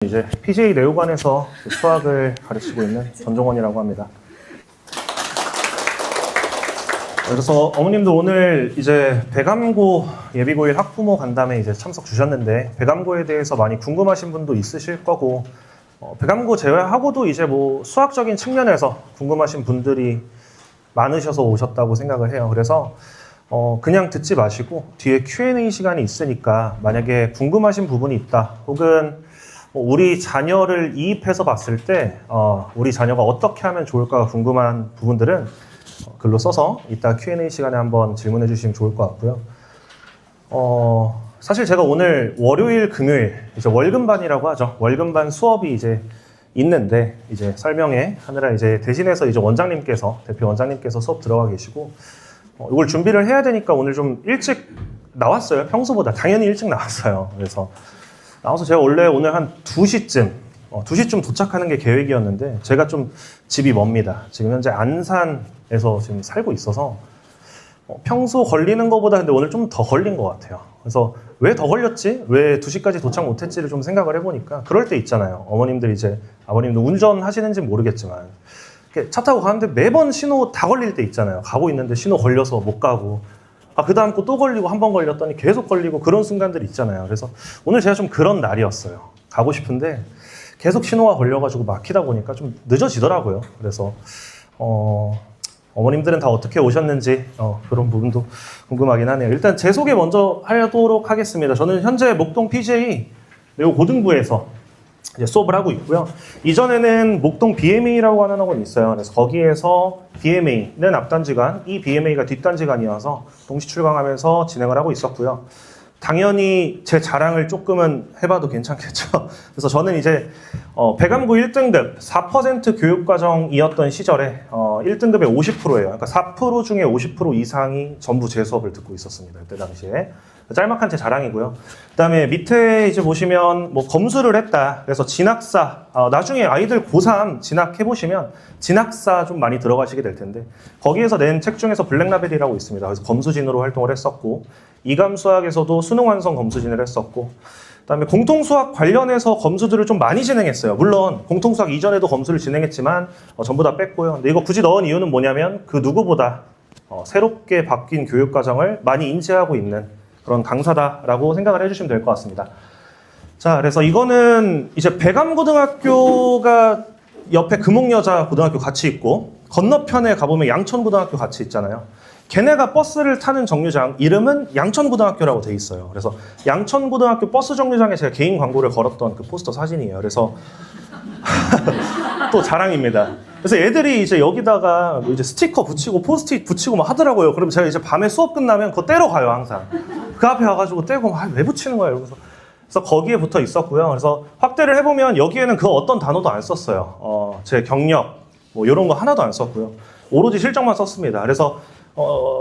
이제 PJ 내후관에서 수학을 가르치고 있는 전종원이라고 합니다. 그래서 어머님도 오늘 이제 배감고 예비고1 학부모 간담회 이제 참석 주셨는데 배감고에 대해서 많이 궁금하신 분도 있으실 거고 배감고 제외하고도 이제 뭐 수학적인 측면에서 궁금하신 분들이 많으셔서 오셨다고 생각을 해요. 그래서 그냥 듣지 마시고 뒤에 Q&A 시간이 있으니까 만약에 궁금하신 부분이 있다 혹은 우리 자녀를 이입해서 봤을 때 우리 자녀가 어떻게 하면 좋을까 궁금한 부분들은 글로 써서 이따 Q&A 시간에 한번 질문해 주시면 좋을 것 같고요. 사실 제가 오늘 월요일, 금요일 이제 월금반이라고 하죠. 월금반 수업이 이제 있는데 이제 설명회 하느라 이제 대신해서 이제 원장님께서 대표 원장님께서 수업 들어가 계시고 이걸 준비를 해야 되니까 오늘 좀 일찍 나왔어요. 평소보다 당연히 일찍 나왔어요. 그래서 나와서 제가 원래 오늘 한 2시쯤 2시쯤 도착하는 게 계획이었는데 제가 좀 집이 멉니다. 지금 현재 안산에서 지금 살고 있어서 평소 걸리는 것보다 근데 오늘 좀 더 걸린 것 같아요. 그래서 왜 더 걸렸지? 왜 2시까지 도착 못했지를 좀 생각을 해보니까 그럴 때 있잖아요. 어머님들 이제 아버님도 운전하시는지 모르겠지만 차 타고 가는데 매번 신호 다 걸릴 때 있잖아요. 가고 있는데 신호 걸려서 못 가고 그 다음 거 또 걸리고 한 번 걸렸더니 계속 걸리고 그런 순간들이 있잖아요. 그래서 오늘 제가 좀 그런 날이었어요. 가고 싶은데 계속 신호가 걸려가지고 막히다 보니까 좀 늦어지더라고요. 그래서 어머님들은 다 어떻게 오셨는지 그런 부분도 궁금하긴 하네요. 일단 제 소개 먼저 하도록 하겠습니다. 저는 현재 목동 PJ 내후 고등부에서 이제 수업을 하고 있고요. 이전에는 목동 BMA라고 하는 학원이 있어요. 그래서 거기에서 BMA는 앞단지간, 이 BMA가 뒷단지간이어서 동시 출강하면서 진행을 하고 있었고요. 당연히 제 자랑을 조금은 해봐도 괜찮겠죠. 그래서 저는 이제 배감고 1등급 4% 교육과정이었던 시절에 1등급의 50%예요. 그러니까 4% 중에 50% 이상이 전부 제 수업을 듣고 있었습니다. 그때 당시에. 짤막한 제 자랑이고요. 그다음에 밑에 이제 보시면 뭐 검수를 했다. 그래서 진학사 나중에 아이들 고3 진학해 보시면 진학사 좀 많이 들어가시게 될 텐데 거기에서 낸 책 중에서 블랙라벨이라고 있습니다. 그래서 검수진으로 활동을 했었고 이감수학에서도 수능 완성 검수진을 했었고 그다음에 공통수학 관련해서 검수들을 좀 많이 진행했어요. 물론 공통수학 이전에도 검수를 진행했지만 전부 다 뺐고요. 근데 이거 굳이 넣은 이유는 뭐냐면 그 누구보다 새롭게 바뀐 교육과정을 많이 인지하고 있는 그런 강사다라고 생각을 해주시면 될 것 같습니다. 자, 그래서 이거는 이제 배감고등학교가 옆에 금옥여자고등학교 같이 있고 건너편에 가보면 양천고등학교 같이 있잖아요. 걔네가 버스를 타는 정류장 이름은 양천고등학교라고 돼 있어요. 그래서 양천고등학교 버스 정류장에 제가 개인 광고를 걸었던 그 포스터 사진이에요. 그래서 또 자랑입니다. 그래서 애들이 이제 여기다가 이제 스티커 붙이고 포스트잇 붙이고 막 하더라고요. 그럼 제가 이제 밤에 수업 끝나면 그거 떼러 가요, 항상. 그 앞에 와가지고 떼고 왜 붙이는 거예요? 그래서 거기에 붙어 있었고요. 그래서 확대를 해보면 여기에는 그 어떤 단어도 안 썼어요. 제 경력 뭐 이런 거 하나도 안 썼고요. 오로지 실적만 썼습니다. 그래서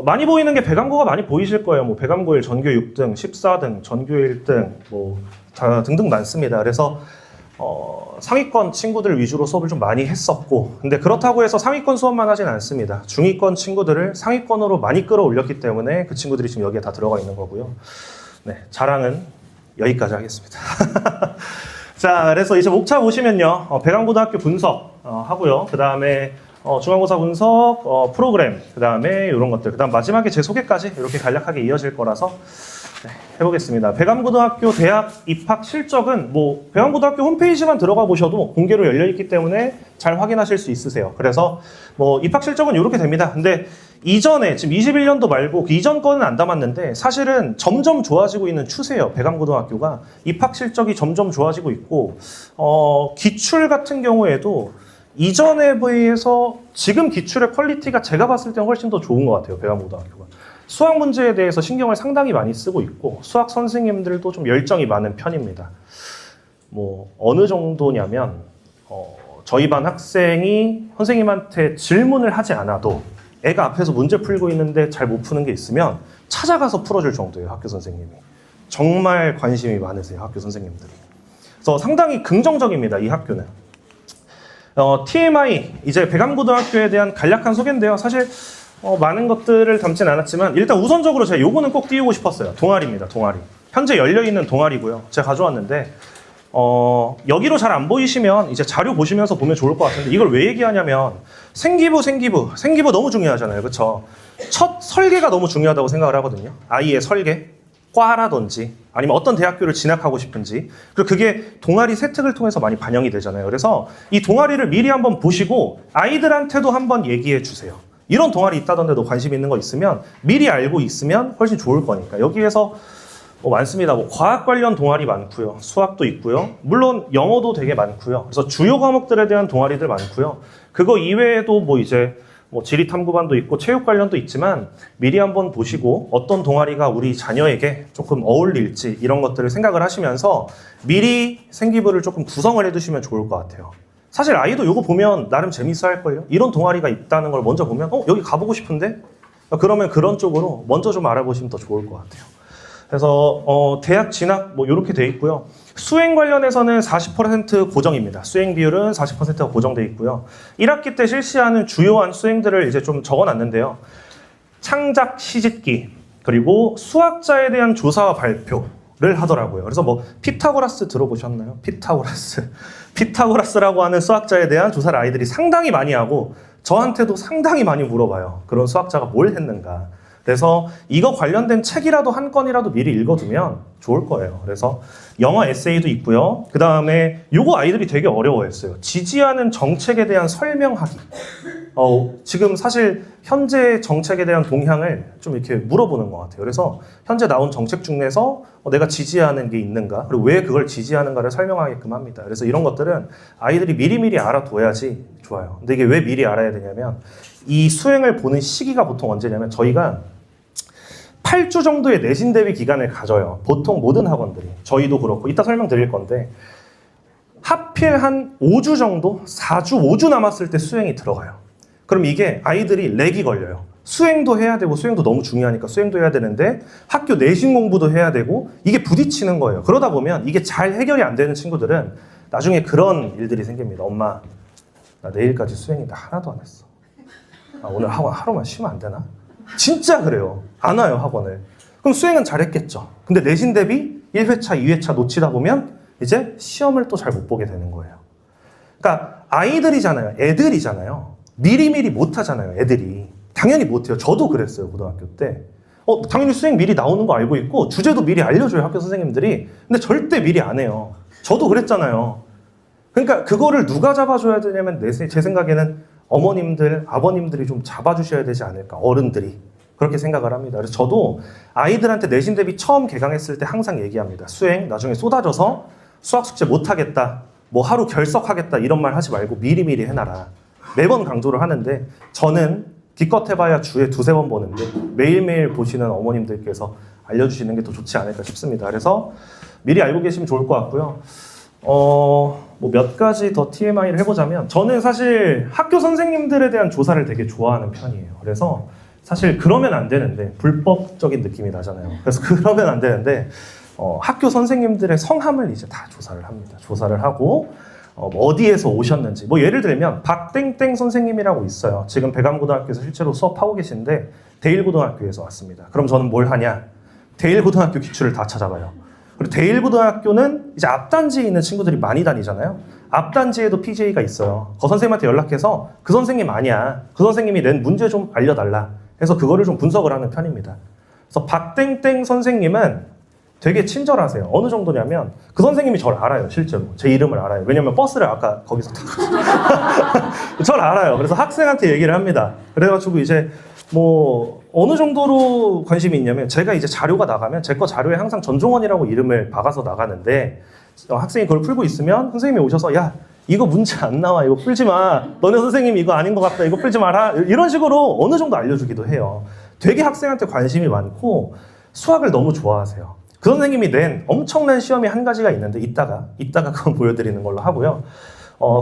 많이 보이는 게 배감고가 많이 보이실 거예요. 뭐 배감고1 전교 6등, 14등, 전교 1등 뭐 등등 많습니다. 그래서 상위권 친구들 위주로 수업을 좀 많이 했었고 근데 그렇다고 해서 상위권 수업만 하진 않습니다. 중위권 친구들을 상위권으로 많이 끌어올렸기 때문에 그 친구들이 지금 여기에 다 들어가 있는 거고요. 네, 자랑은 여기까지 하겠습니다. 자, 그래서 이제 목차 보시면요. 배감고등학교 분석 하고요. 그 다음에 중간고사 분석, 프로그램, 그 다음에 이런 것들, 그 다음 마지막에 제 소개까지 이렇게 간략하게 이어질 거라서 네, 해보겠습니다. 배감고등학교 대학 입학 실적은 뭐 배감고등학교 홈페이지만 들어가 보셔도 공개로 열려 있기 때문에 잘 확인하실 수 있으세요. 그래서 뭐 입학 실적은 이렇게 됩니다. 근데 이전에 지금 21년도 말고 그 이전 거는 안 담았는데 사실은 점점 좋아지고 있는 추세예요. 배감고등학교가 입학 실적이 점점 좋아지고 있고 기출 같은 경우에도 이전에 비해서 지금 기출의 퀄리티가 제가 봤을 때는 훨씬 더 좋은 것 같아요. 배감고등학교가. 수학 문제에 대해서 신경을 상당히 많이 쓰고 있고 수학 선생님들도 좀 열정이 많은 편입니다. 뭐 어느 정도냐면 저희 반 학생이 선생님한테 질문을 하지 않아도 애가 앞에서 문제 풀고 있는데 잘 못 푸는 게 있으면 찾아가서 풀어줄 정도예요. 학교 선생님이. 정말 관심이 많으세요. 학교 선생님들이. 그래서 상당히 긍정적입니다. 이 학교는. TMI, 이제 배감고등학교에 대한 간략한 소개인데요. 사실 많은 것들을 담진 않았지만 일단 우선적으로 제가 요거는 꼭 띄우고 싶었어요. 동아리입니다. 동아리. 현재 열려있는 동아리고요. 제가 가져왔는데 여기로 잘 안 보이시면 이제 자료 보시면서 보면 좋을 것 같은데 이걸 왜 얘기하냐면 생기부 너무 중요하잖아요. 그렇죠? 첫 설계가 너무 중요하다고 생각을 하거든요. 아이의 설계, 과라든지 아니면 어떤 대학교를 진학하고 싶은지 그리고 그게 동아리 세특을 통해서 많이 반영이 되잖아요. 그래서 이 동아리를 미리 한번 보시고 아이들한테도 한번 얘기해 주세요. 이런 동아리 있다던데도 관심 있는 거 있으면 미리 알고 있으면 훨씬 좋을 거니까. 여기에서 많습니다. 과학 관련 동아리 많고요. 수학도 있고요. 물론 영어도 되게 많고요. 그래서 주요 과목들에 대한 동아리들 많고요. 그거 이외에도 이제 지리탐구반도 있고 체육 관련도 있지만 미리 한번 보시고 어떤 동아리가 우리 자녀에게 조금 어울릴지 이런 것들을 생각을 하시면서 미리 생기부를 조금 구성을 해두시면 좋을 것 같아요. 사실 아이도 이거 보면 나름 재밌어 할걸요. 이런 동아리가 있다는 걸 먼저 보면 여기 가보고 싶은데? 그러면 그런 쪽으로 먼저 좀 알아보시면 더 좋을 것 같아요. 그래서 대학 진학 이렇게 돼 있고요. 수행 관련해서는 40% 고정입니다. 수행 비율은 40%가 고정돼 있고요. 1학기 때 실시하는 주요한 수행들을 이제 좀 적어놨는데요. 창작 시집기 그리고 수학자에 대한 조사와 발표를 하더라고요. 그래서 피타고라스 들어보셨나요? 피타고라스라고 하는 수학자에 대한 조사를 아이들이 상당히 많이 하고 저한테도 상당히 많이 물어봐요. 그런 수학자가 뭘 했는가. 그래서 이거 관련된 책이라도 한 권이라도 미리 읽어두면 좋을 거예요. 그래서 영어 에세이도 있고요. 그 다음에 요거 아이들이 되게 어려워했어요. 지지하는 정책에 대한 설명하기. 지금 사실 현재 정책에 대한 동향을 좀 이렇게 물어보는 것 같아요. 그래서 현재 나온 정책 중에서 내가 지지하는 게 있는가, 그리고 왜 그걸 지지하는가를 설명하게끔 합니다. 그래서 이런 것들은 아이들이 미리미리 알아둬야지 좋아요. 근데 이게 왜 미리 알아야 되냐면 이 수행을 보는 시기가 보통 언제냐면 저희가 8주 정도의 내신 대비 기간을 가져요. 보통 모든 학원들이. 저희도 그렇고 이따 설명드릴 건데 하필 한 5주 정도? 4주, 5주 남았을 때 수행이 들어가요. 그럼 이게 아이들이 렉이 걸려요. 수행도 해야 되고 수행도 너무 중요하니까 수행도 해야 되는데 학교 내신 공부도 해야 되고 이게 부딪히는 거예요. 그러다 보면 이게 잘 해결이 안 되는 친구들은 나중에 그런 일들이 생깁니다. 엄마, 나 내일까지 수행인데 하나도 안 했어. 오늘 학원 하루만 쉬면 안 되나? 진짜 그래요. 안 와요, 학원을. 그럼 수행은 잘했겠죠. 근데 내신 대비 1회차, 2회차 놓치다 보면 이제 시험을 또 잘 못 보게 되는 거예요. 그러니까 아이들이잖아요. 애들이잖아요. 미리미리 못하잖아요, 애들이. 당연히 못해요. 저도 그랬어요, 고등학교 때. 당연히 수행 미리 나오는 거 알고 있고 주제도 미리 알려줘요, 학교 선생님들이. 근데 절대 미리 안 해요. 저도 그랬잖아요. 그러니까 그거를 누가 잡아줘야 되냐면 제 생각에는 어머님들, 아버님들이 좀 잡아주셔야 되지 않을까, 어른들이. 그렇게 생각을 합니다. 그래서 저도 아이들한테 내신 대비 처음 개강했을 때 항상 얘기합니다. 수행 나중에 쏟아져서 수학 숙제 못하겠다, 하루 결석하겠다 이런 말 하지 말고 미리미리 해놔라. 매번 강조를 하는데 저는 기껏 해봐야 주에 2-3번 보는데 매일매일 보시는 어머님들께서 알려주시는 게 더 좋지 않을까 싶습니다. 그래서 미리 알고 계시면 좋을 것 같고요. 몇 가지 더 TMI를 해보자면 저는 사실 학교 선생님들에 대한 조사를 되게 좋아하는 편이에요. 그래서 사실 그러면 안 되는데 불법적인 느낌이 나잖아요. 그래서 그러면 안 되는데 학교 선생님들의 성함을 이제 다 조사를 합니다. 조사를 하고 어디에서 오셨는지 예를 들면 박땡땡 선생님이라고 있어요. 지금 백암고등학교에서 실제로 수업하고 계신데 대일고등학교에서 왔습니다. 그럼 저는 뭘 하냐? 대일고등학교 기출을 다 찾아봐요. 그리고 대일고등학교는 이제 앞단지에 있는 친구들이 많이 다니잖아요. 앞단지에도 PJ가 있어요. 그 선생님한테 연락해서 그 선생님 아니야, 그 선생님이 낸 문제 좀 알려달라 해서 그거를 좀 분석을 하는 편입니다. 그래서 박땡땡 선생님은 되게 친절하세요. 어느 정도냐면 그 선생님이 저를 알아요. 실제로 제 이름을 알아요. 왜냐면 버스를 아까 거기서 타거든요. 저를 알아요. 그래서 학생한테 얘기를 합니다. 그래가지고 이제 어느 정도로 관심이 있냐면 제가 이제 자료가 나가면 제 거 자료에 항상 전종원이라고 이름을 박아서 나가는데 학생이 그걸 풀고 있으면 선생님이 오셔서 야, 이거 문제 안 나와, 이거 풀지 마, 너네 선생님 이거 아닌 것 같다, 이거 풀지 마라, 이런 식으로 어느 정도 알려주기도 해요. 되게 학생한테 관심이 많고 수학을 너무 좋아하세요. 그 선생님이 낸 엄청난 시험이 한 가지가 있는데 이따가 그건 보여드리는 걸로 하고요.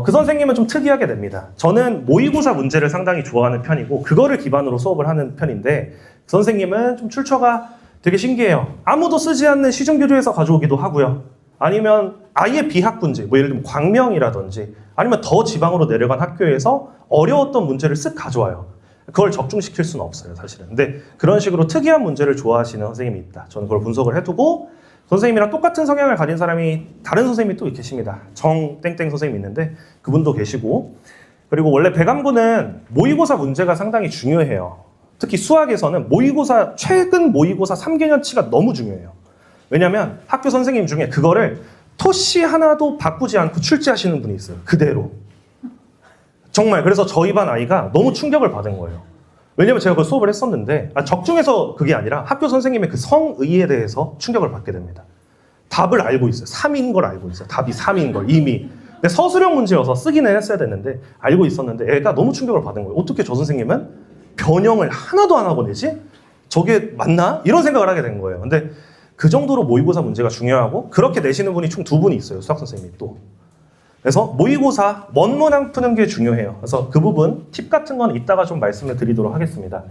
그 선생님은 좀 특이하게 됩니다. 저는 모의고사 문제를 상당히 좋아하는 편이고 그거를 기반으로 수업을 하는 편인데 그 선생님은 좀 출처가 되게 신기해요. 아무도 쓰지 않는 시중교재에서 가져오기도 하고요. 아니면 아예 비학군지, 예를 들면 광명이라든지 아니면 더 지방으로 내려간 학교에서 어려웠던 문제를 쓱 가져와요. 그걸 적중시킬 수는 없어요, 사실은. 근데 그런 식으로 특이한 문제를 좋아하시는 선생님이 있다. 저는 그걸 분석을 해두고 선생님이랑 똑같은 성향을 가진 사람이 다른 선생님이 또 계십니다. 정땡땡 선생님이 있는데 그분도 계시고, 그리고 원래 배감고는 모의고사 문제가 상당히 중요해요. 특히 수학에서는 최근 모의고사 3개년치가 너무 중요해요. 왜냐면 학교 선생님 중에 그거를 토시 하나도 바꾸지 않고 출제하시는 분이 있어요. 그대로. 정말 그래서 저희 반 아이가 너무 충격을 받은 거예요. 왜냐면 제가 그 수업을 했었는데 적중해서 그게 아니라 학교 선생님의 그 성의에 대해서 충격을 받게 됩니다. 답을 알고 있어요. 3인 걸 알고 있어요. 답이 3인 걸 이미. 근데 서술형 문제여서 쓰기는 했어야 됐는데 알고 있었는데 애가 너무 충격을 받은 거예요. 어떻게 저 선생님은 변형을 하나도 안 하고 내지? 저게 맞나? 이런 생각을 하게 된 거예요. 근데 그 정도로 모의고사 문제가 중요하고 그렇게 내시는 분이 총 2분이 있어요. 수학 선생님이 또. 그래서 모의고사 원문항 푸는 게 중요해요. 그래서 그 부분 팁 같은 건 이따가 좀 말씀을 드리도록 하겠습니다.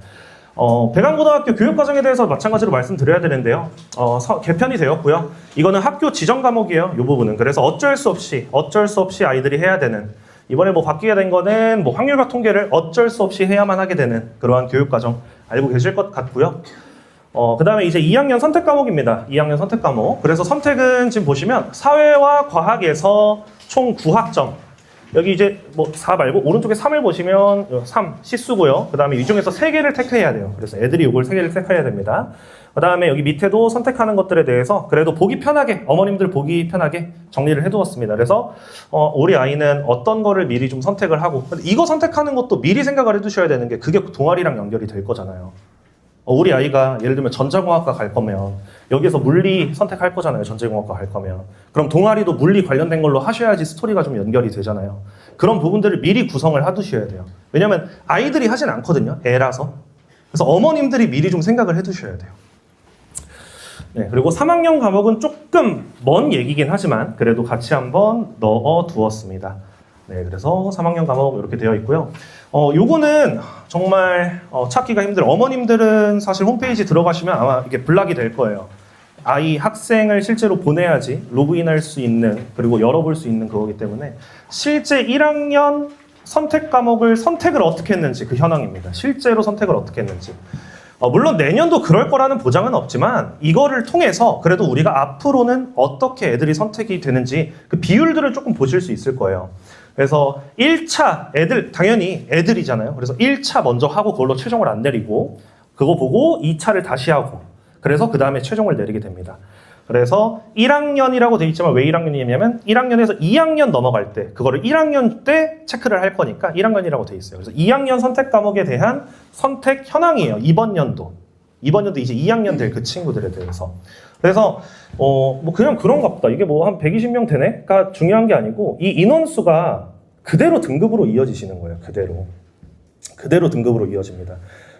배감고등학교 교육과정에 대해서 마찬가지로 말씀드려야 되는데요. 개편이 되었고요. 이거는 학교 지정 과목이에요. 이 부분은. 그래서 어쩔 수 없이 아이들이 해야 되는, 이번에 뭐 바뀌게 된 거는 뭐 확률과 통계를 어쩔 수 없이 해야만 하게 되는 그러한 교육과정 알고 계실 것 같고요. 그 다음에 이제 2학년 선택 과목입니다. 2학년 선택 과목. 그래서 선택은 지금 보시면 사회와 과학에서 총 9학점. 여기 이제 뭐 4 말고 오른쪽에 3을 보시면 3 시수고요. 그 다음에 이 중에서 3개를 택해야 돼요. 그래서 애들이 이걸 3개를 택해야 됩니다. 그 다음에 여기 밑에도 선택하는 것들에 대해서 그래도 보기 편하게, 어머님들 보기 편하게 정리를 해두었습니다. 그래서 우리 아이는 어떤 거를 미리 좀 선택을 하고, 근데 이거 선택하는 것도 미리 생각을 해두셔야 되는 게 그게 동아리랑 연결이 될 거잖아요. 우리 아이가 예를 들면 전자공학과 갈 거면 여기서 물리 선택할 거잖아요. 전자공학과 갈 거면. 그럼 동아리도 물리 관련된 걸로 하셔야지 스토리가 좀 연결이 되잖아요. 그런 부분들을 미리 구성을 해두셔야 돼요. 왜냐면 아이들이 하진 않거든요. 애라서. 그래서 어머님들이 미리 좀 생각을 해두셔야 돼요. 네, 그리고 3학년 과목은 조금 먼 얘기긴 하지만 그래도 같이 한번 넣어 두었습니다. 네, 그래서 3학년 과목 이렇게 되어 있고요. 요거는 정말 찾기가 힘들어요. 어머님들은 사실 홈페이지 들어가시면 아마 이게 블락이 될 거예요. 아이 학생을 실제로 보내야지 로그인할 수 있는, 그리고 열어볼 수 있는 그거기 때문에 실제 1학년 선택 과목을 선택을 어떻게 했는지 그 현황입니다. 실제로 선택을 어떻게 했는지. 물론 내년도 그럴 거라는 보장은 없지만 이거를 통해서 그래도 우리가 앞으로는 어떻게 애들이 선택이 되는지 그 비율들을 조금 보실 수 있을 거예요. 그래서 1차 애들, 당연히 애들이잖아요. 그래서 1차 먼저 하고 그걸로 최종을 안 내리고 그거 보고 2차를 다시 하고 그래서 그 다음에 최종을 내리게 됩니다. 그래서 1학년이라고 돼 있지만 왜 1학년이냐면 1학년에서 2학년 넘어갈 때 그거를 1학년 때 체크를 할 거니까 1학년이라고 돼 있어요. 그래서 2학년 선택 과목에 대한 선택 현황이에요. 이번 연도 이제 2학년 될 그 친구들에 대해서. 그래서 뭐 그냥 그런가 보다. 이게 뭐 한 120명 되네?가 중요한 게 아니고 이 인원수가 그대로 등급으로 이어지시는 거예요. 그대로 등급으로 이어집니다.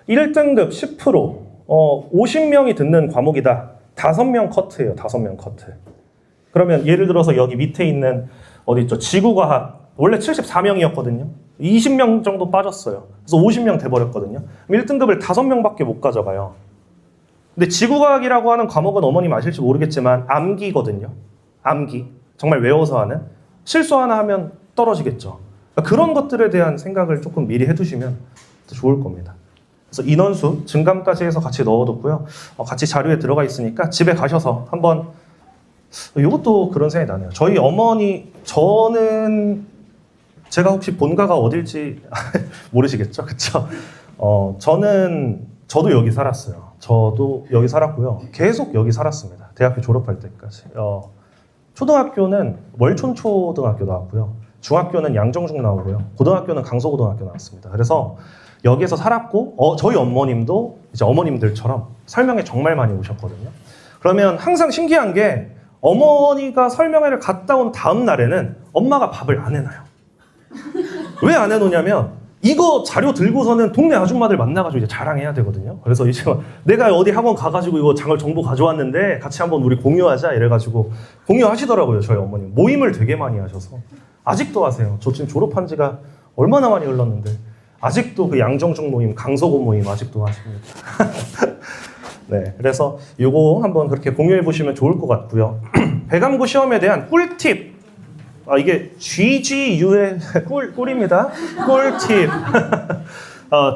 1등급 10%, 50명이 듣는 과목이다. 5명 커트예요. 5명 커트. 그러면 예를 들어서 여기 밑에 있는 어디 있죠? 지구과학. 원래 74명이었거든요. 20명 정도 빠졌어요. 그래서 50명 돼버렸거든요. 그럼 1등급을 5명밖에 못 가져가요. 근데 지구과학이라고 하는 과목은 어머님 아실지 모르겠지만 암기거든요. 암기. 정말 외워서 하는. 실수 하나 하면 떨어지겠죠. 그러니까 그런 것들에 대한 생각을 조금 미리 해두시면 더 좋을 겁니다. 그래서 인원수 증감까지 해서 같이 넣어뒀고요. 같이 자료에 들어가 있으니까 집에 가셔서 한번, 이것도 그런 생각이 나네요. 저희 어머니, 제가 혹시 본가가 어딜지 모르시겠죠? 그쵸? 저도 여기 살았어요. 저도 여기 살았고요. 계속 여기 살았습니다. 대학교 졸업할 때까지. 초등학교는 월촌초등학교 나왔고요. 중학교는 양정중 나오고요. 고등학교는 강서고등학교 나왔습니다. 그래서 여기에서 살았고, 저희 어머님도 이제 어머님들처럼 설명회 정말 많이 오셨거든요. 그러면 항상 신기한 게 어머니가 설명회를 갔다 온 다음 날에는 엄마가 밥을 안 해놔요. 왜 안 해놓냐면 이거 자료 들고서는 동네 아줌마들 만나가지고 이제 자랑해야 되거든요. 그래서 이제 내가 어디 학원 가가지고 이거 정보 가져왔는데 같이 한번 우리 공유하자 이래가지고 공유하시더라고요. 저희 어머님 모임을 되게 많이 하셔서 아직도 하세요. 저 지금 졸업한 지가 얼마나 많이 흘렀는데 아직도 그 양정중 모임, 강서고 모임 아직도 하십니다. 네, 그래서 이거 한번 그렇게 공유해 보시면 좋을 것 같고요. 배감고 시험에 대한 꿀팁. 이게 GGU의 꿀입니다. 꿀팁.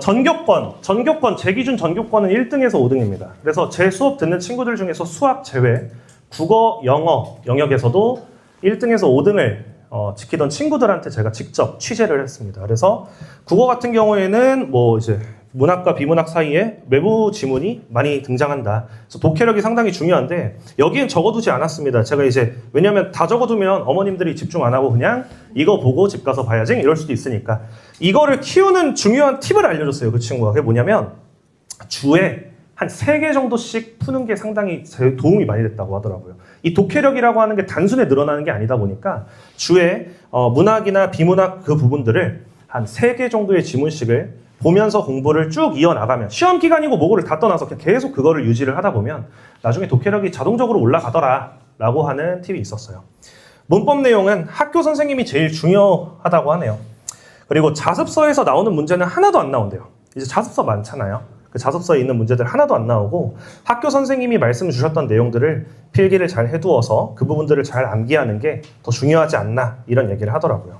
전교권, 제 기준 전교권은 1등에서 5등입니다. 그래서 제 수업 듣는 친구들 중에서 수학 제외, 국어, 영어 영역에서도 1등에서 5등을 지키던 친구들한테 제가 직접 취재를 했습니다. 그래서 국어 같은 경우에는 뭐 이제 문학과 비문학 사이에 외부 지문이 많이 등장한다. 그래서 독해력이 상당히 중요한데 여기엔 적어두지 않았습니다. 제가 이제 왜냐하면 다 적어두면 어머님들이 집중 안 하고 그냥 이거 보고 집 가서 봐야지 이럴 수도 있으니까 이거를 키우는 중요한 팁을 알려줬어요. 그 친구가. 그게 뭐냐면 주에 한 3개 정도씩 푸는 게 상당히 도움이 많이 됐다고 하더라고요. 이 독해력이라고 하는 게 단순히 늘어나는 게 아니다 보니까 주에 문학이나 비문학 그 부분들을 한 3개 정도의 지문씩을 보면서 공부를 쭉 이어나가면 시험 기간이고 뭐고를 다 떠나서 그냥 계속 그거를 유지를 하다 보면 나중에 독해력이 자동적으로 올라가더라 라고 하는 팁이 있었어요. 문법 내용은 학교 선생님이 제일 중요하다고 하네요. 그리고 자습서에서 나오는 문제는 하나도 안 나온대요. 이제 자습서 많잖아요. 그 자습서에 있는 문제들 하나도 안 나오고 학교 선생님이 말씀 주셨던 내용들을 필기를 잘 해두어서 그 부분들을 잘 암기하는 게 더 중요하지 않나 이런 얘기를 하더라고요.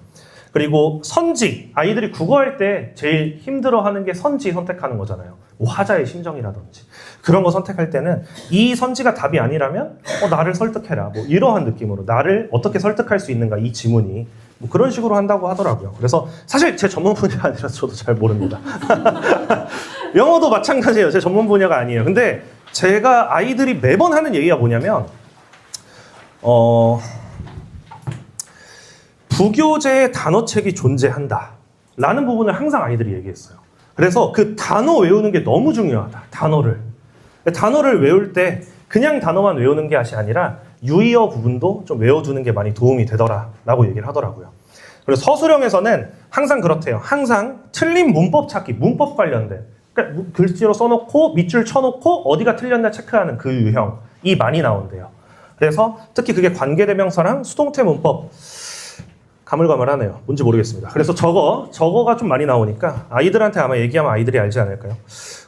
그리고 선지, 아이들이 국어할 때 제일 힘들어하는 게 선지 선택하는 거잖아요. 뭐 화자의 심정이라든지 그런 거 선택할 때는 이 선지가 답이 아니라면 나를 설득해라 뭐 이러한 느낌으로 나를 어떻게 설득할 수 있는가 이 지문이 뭐 그런 식으로 한다고 하더라고요. 그래서 사실 제 전문 분야가 아니라서 저도 잘 모릅니다. 영어도 마찬가지예요. 제 전문 분야가 아니에요. 근데 제가 아이들이 매번 하는 얘기가 뭐냐면 부교재의 단어책이 존재한다 라는 부분을 항상 아이들이 얘기했어요. 그래서 그 단어 외우는 게 너무 중요하다. 단어를 외울 때 그냥 단어만 외우는 게 아니라 유의어 부분도 좀 외워두는 게 많이 도움이 되더라 라고 얘기를 하더라고요. 그래서 서술형에서는 항상 그렇대요. 항상 틀린 문법 찾기, 문법 관련된 그러니까 글씨로 써놓고 밑줄 쳐놓고 어디가 틀렸나 체크하는 그 유형이 많이 나온대요. 그래서 특히 그게 관계대명사랑 수동태 문법 가물가물하네요. 뭔지 모르겠습니다. 그래서 저거가 좀 많이 나오니까 아이들한테 아마 얘기하면 아이들이 알지 않을까요?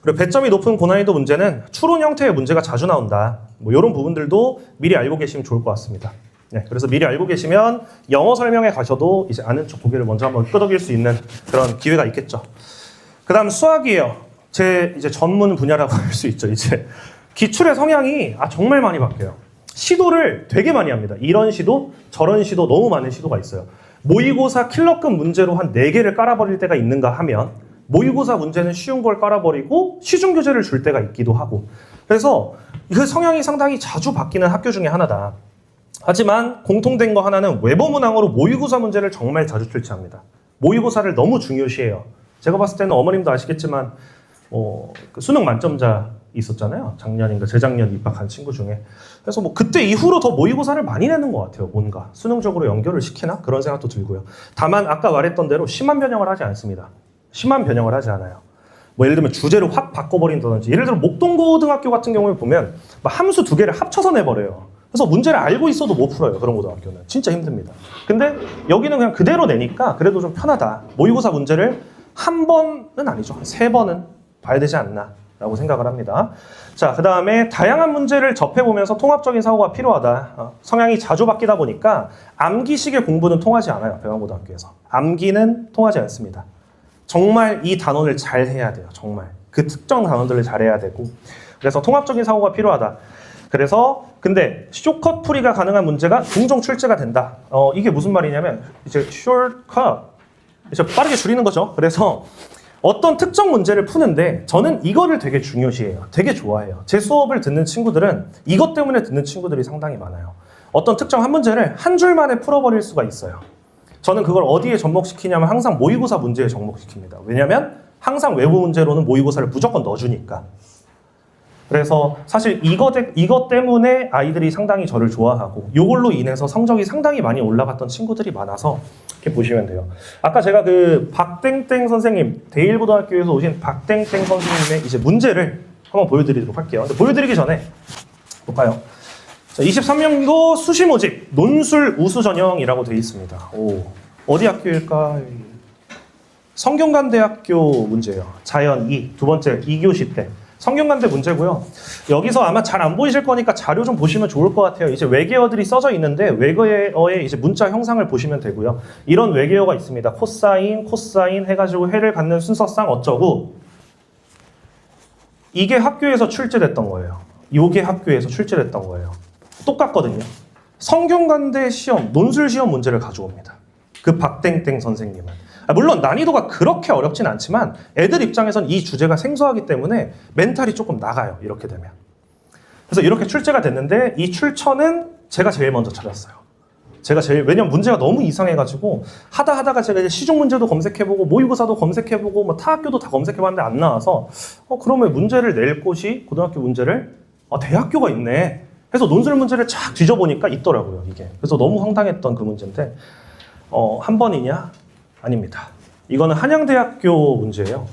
그리고 배점이 높은 고난이도 문제는 추론 형태의 문제가 자주 나온다. 뭐 이런 부분들도 미리 알고 계시면 좋을 것 같습니다. 네, 그래서 미리 알고 계시면 영어 설명에 가셔도 이제 아는 척 고개를 먼저 한번 끄덕일 수 있는 그런 기회가 있겠죠. 그 다음 수학이에요. 제 이제 전문 분야라고 할 수 있죠. 이제 기출의 성향이 정말 많이 바뀌어요. 시도를 되게 많이 합니다. 이런 시도, 저런 시도 너무 많은 시도가 있어요. 모의고사 킬러급 문제로 한 4개를 깔아버릴 때가 있는가 하면 모의고사 문제는 쉬운 걸 깔아버리고 시중교재를 줄 때가 있기도 하고 그래서 그 성향이 상당히 자주 바뀌는 학교 중에 하나다. 하지만 공통된 거 하나는 외부문항으로 모의고사 문제를 정말 자주 출제합니다. 모의고사를 너무 중요시해요. 제가 봤을 때는 어머님도 아시겠지만 그 수능 만점자 있었잖아요. 작년인가 재작년 입학한 친구 중에. 그래서 뭐 그때 이후로 더 모의고사를 많이 내는 것 같아요. 뭔가 수능적으로 연결을 시키나? 그런 생각도 들고요. 다만 아까 말했던 대로 심한 변형을 하지 않습니다. 심한 변형을 하지 않아요. 뭐 예를 들면 주제를 확 바꿔버린다든지 예를 들어 목동고등학교 같은 경우에 보면 함수 2개를 합쳐서 내버려요. 그래서 문제를 알고 있어도 못 풀어요. 그런 고등학교는. 진짜 힘듭니다. 근데 여기는 그냥 그대로 내니까 그래도 좀 편하다. 모의고사 문제를 한 번은 아니죠. 한 3번은 봐야 되지 않나 라고 생각을 합니다. 자, 그 다음에 다양한 문제를 접해보면서 통합적인 사고가 필요하다. 성향이 자주 바뀌다 보니까 암기식의 공부는 통하지 않아요. 배wan고등학교에서. 암기는 통하지 않습니다. 정말 이 단원을 잘 해야 돼요. 정말. 그 특정 단원들을 잘해야 되고. 그래서 통합적인 사고가 필요하다. 그래서 근데 쇼컷 풀이가 가능한 문제가 종종 출제가 된다. 이게 무슨 말이냐면 이제 shortcut 이제 빠르게 줄이는 거죠. 그래서 어떤 특정 문제를 푸는데 저는 이거를 되게 중요시해요. 되게 좋아해요. 제 수업을 듣는 친구들은 이것 때문에 듣는 친구들이 상당히 많아요. 어떤 특정 한 문제를 한 줄 만에 풀어버릴 수가 있어요. 저는 그걸 어디에 접목시키냐면 항상 모의고사 문제에 접목시킵니다. 왜냐하면 항상 외부 문제로는 모의고사를 무조건 넣어주니까. 그래서 사실 이것 때문에 아이들이 상당히 저를 좋아하고 이걸로 인해서 성적이 상당히 많이 올라갔던 친구들이 많아서 이렇게 보시면 돼요. 아까 제가 그 박땡땡 선생님, 대일고등학교에서 오신 박땡땡 선생님의 이제 문제를 한번 보여드리도록 할게요. 근데 보여드리기 전에 볼까요? 자, 23년도 수시 모집 논술 우수 전형이라고 되어 있습니다. 어디 학교일까? 성균관대학교 문제예요. 자연 2, 두 번째 2교시 때. 성균관대 문제고요. 여기서 아마 잘 안 보이실 거니까 자료 좀 보시면 좋을 것 같아요. 이제 외계어들이 써져 있는데 외계어의 이제 문자 형상을 보시면 되고요. 이런 외계어가 있습니다. 코사인, 코사인 해가지고 해를 갖는 순서상 어쩌고 이게 학교에서 출제됐던 거예요. 요게 학교에서 출제됐던 거예요. 똑같거든요. 성균관대 시험, 논술 시험 문제를 가져옵니다. 그 박땡땡 선생님은. 물론 난이도가 그렇게 어렵진 않지만 애들 입장에선 이 주제가 생소하기 때문에 멘탈이 조금 나가요. 이렇게 되면. 그래서 이렇게 출제가 됐는데 이 출처는 제가 제일 먼저 찾았어요. 왜냐면 문제가 너무 이상해가지고 하다가 제가 이제 시중 문제도 검색해보고 모의고사도 검색해보고 뭐 타 학교도 다 검색해봤는데 안 나와서 그러면 문제를 낼 곳이 고등학교 문제를 대학교가 있네 해서 논술 문제를 쫙 뒤져보니까 있더라고요. 이게. 그래서 너무 황당했던 그 문제인데 한 번이냐? 아닙니다. 이거는 한양대학교 문제예요.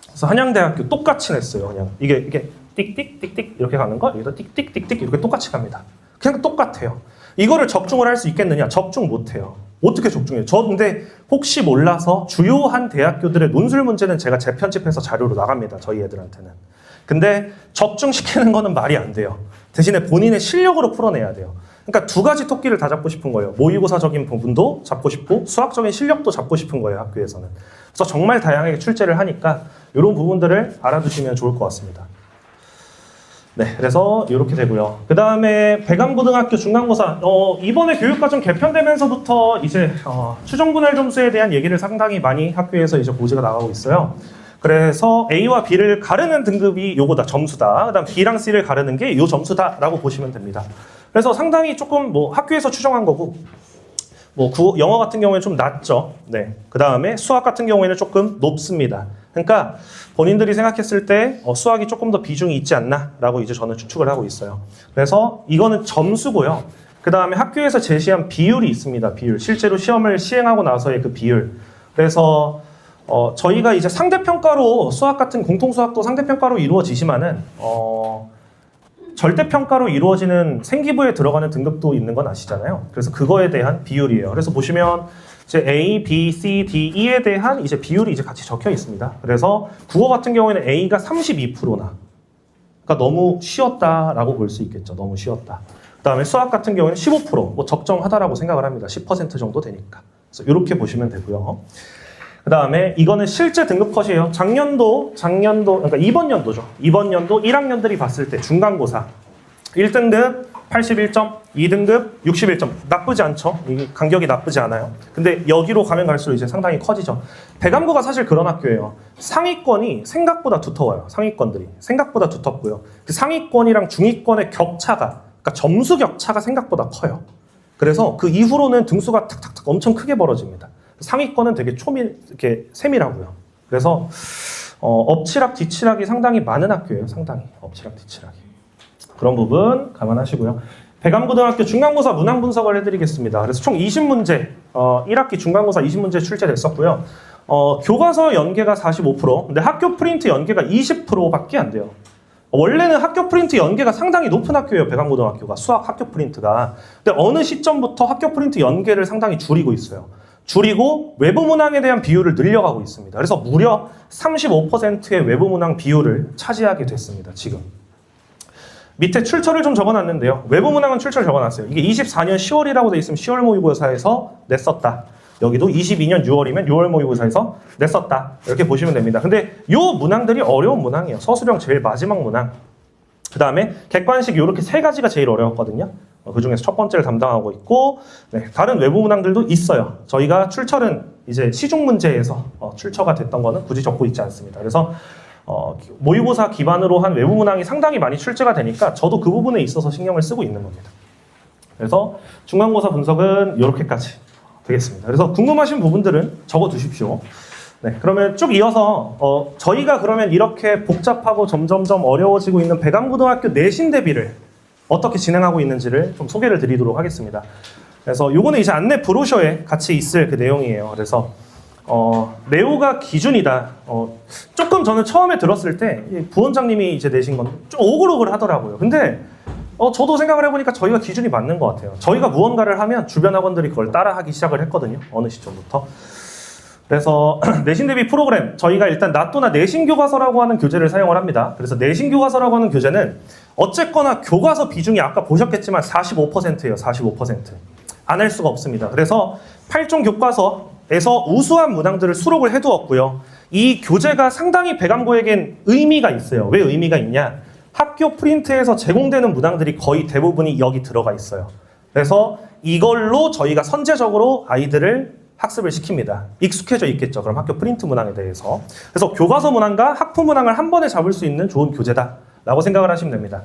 그래서 한양대학교 똑같이 냈어요. 그냥 이게 띡띡띡띡 이렇게 가는 거 여기다 띡띡띡띡 이렇게 똑같이 갑니다. 그냥 똑같아요. 이거를 적중을 할 수 있겠느냐? 적중 못해요. 어떻게 적중해요? 저 근데 혹시 몰라서 주요한 대학교들의 논술 문제는 제가 재편집해서 자료로 나갑니다. 저희 애들한테는. 근데 적중시키는 거는 말이 안 돼요. 대신에 본인의 실력으로 풀어내야 돼요. 그러니까 두 가지 토끼를 다 잡고 싶은 거예요. 모의고사적인 부분도 잡고 싶고 수학적인 실력도 잡고 싶은 거예요. 학교에서는. 그래서 정말 다양하게 출제를 하니까 이런 부분들을 알아두시면 좋을 것 같습니다. 네, 그래서 이렇게 되고요. 그 다음에 배감고등학교 중간고사 이번에 교육과정 개편되면서부터 이제 추정분할 점수에 대한 얘기를 상당히 많이 학교에서 이제 고지가 나가고 있어요. 그래서 A와 B를 가르는 등급이 요거다, 점수다. 그 다음 B랑 C를 가르는 게 요 점수다라고 보시면 됩니다. 그래서 상당히 조금 학교에서 추정한 거고, 영어 같은 경우에는 좀 낮죠. 네. 그 다음에 수학 같은 경우에는 조금 높습니다. 그러니까 본인들이 생각했을 때 수학이 조금 더 비중이 있지 않나라고 이제 저는 추측을 하고 있어요. 그래서 이거는 점수고요. 그 다음에 학교에서 제시한 비율이 있습니다. 비율. 실제로 시험을 시행하고 나서의 그 비율. 그래서 저희가 이제 상대평가로 수학 같은 공통수학도 상대평가로 이루어지지만은 절대평가로 이루어지는 생기부에 들어가는 등급도 있는 건 아시잖아요. 그래서 그거에 대한 비율이에요. 그래서 보시면 이제 A, B, C, D, E에 대한 이제 비율이 이제 같이 적혀 있습니다. 그래서 국어 같은 경우에는 A가 32%나. 그러니까 너무 쉬웠다라고 볼 수 있겠죠. 너무 쉬웠다. 그 다음에 수학 같은 경우에는 15%, 적정하다라고 생각을 합니다. 10% 정도 되니까. 그래서 이렇게 보시면 되고요. 그 다음에 이거는 실제 등급 컷이에요. 작년도, 그러니까 이번 연도죠. 이번 연도 1학년들이 봤을 때 중간고사 1등급 81점, 2등급 61점. 나쁘지 않죠? 이 간격이 나쁘지 않아요. 근데 여기로 가면 갈수록 이제 상당히 커지죠. 배감고가 사실 그런 학교예요. 상위권이 생각보다 두터워요. 상위권들이. 생각보다 두텁고요. 그 상위권이랑 중위권의 격차가, 그러니까 점수 격차가 생각보다 커요. 그래서 그 이후로는 등수가 탁탁탁 엄청 크게 벌어집니다. 상위권은 되게 이렇게 세밀하고요. 그래서 엎치락 뒤치락이 상당히 많은 학교예요. 상당히 엎치락 뒤치락이. 그런 부분 감안하시고요. 배감고등학교 중간고사 문항 분석을 해드리겠습니다. 그래서 총 20문제, 1학기 중간고사 20문제 출제됐었고요. 교과서 연계가 45%, 근데 학교 프린트 연계가 20%밖에 안 돼요. 원래는 학교 프린트 연계가 상당히 높은 학교예요. 배감고등학교가 수학 학교 프린트가. 근데 어느 시점부터 학교 프린트 연계를 상당히 줄이고 있어요. 줄이고 외부 문항에 대한 비율을 늘려가고 있습니다. 그래서 무려 35%의 외부 문항 비율을 차지하게 됐습니다. 지금. 밑에 출처를 좀 적어놨는데요. 외부 문항은 출처를 적어놨어요. 이게 24년 10월이라고 돼 있으면 10월 모의고사에서 냈었다. 여기도 22년 6월이면 6월 모의고사에서 냈었다. 이렇게 보시면 됩니다. 근데 요 문항들이 어려운 문항이에요. 서술형 제일 마지막 문항. 그 다음에 객관식 이렇게 세 가지가 제일 어려웠거든요. 그 중에서 첫 번째를 담당하고 있고, 네, 다른 외부 문항들도 있어요. 저희가 출처는 이제 시중 문제에서 출처가 됐던 거는 굳이 적고 있지 않습니다. 그래서 모의고사 기반으로 한 외부 문항이 상당히 많이 출제가 되니까 저도 그 부분에 있어서 신경을 쓰고 있는 겁니다. 그래서 중간고사 분석은 이렇게까지 되겠습니다. 그래서 궁금하신 부분들은 적어 두십시오. 네, 그러면 쭉 이어서 저희가 그러면 이렇게 복잡하고 점점점 어려워지고 있는 배감고등학교 내신 대비를 어떻게 진행하고 있는지를 좀 소개를 드리도록 하겠습니다. 그래서 요거는 이제 안내 브로셔에 같이 있을 그 내용이에요. 그래서 네오가 기준이다. 조금 저는 처음에 들었을 때 부원장님이 이제 내신 건 좀 오글오글 하더라고요. 근데 저도 생각을 해보니까 저희가 기준이 맞는 것 같아요. 저희가 무언가를 하면 주변 학원들이 그걸 따라하기 시작을 했거든요. 어느 시점부터. 그래서 내신 대비 프로그램, 저희가 일단 나또나 내신 교과서라고 하는 교재를 사용을 합니다. 그래서 내신 교과서라고 하는 교재는 어쨌거나 교과서 비중이 아까 보셨겠지만 45%예요. 45%. 안 할 수가 없습니다. 그래서 8종 교과서에서 우수한 문항들을 수록을 해두었고요. 이 교재가 상당히 배감고에겐 의미가 있어요. 왜 의미가 있냐? 학교 프린트에서 제공되는 문항들이 거의 대부분이 여기 들어가 있어요. 그래서 이걸로 저희가 선제적으로 아이들을 학습을 시킵니다. 익숙해져 있겠죠. 그럼 학교 프린트 문항에 대해서. 그래서 교과서 문항과 학부 문항을 한 번에 잡을 수 있는 좋은 교재다라고 생각을 하시면 됩니다.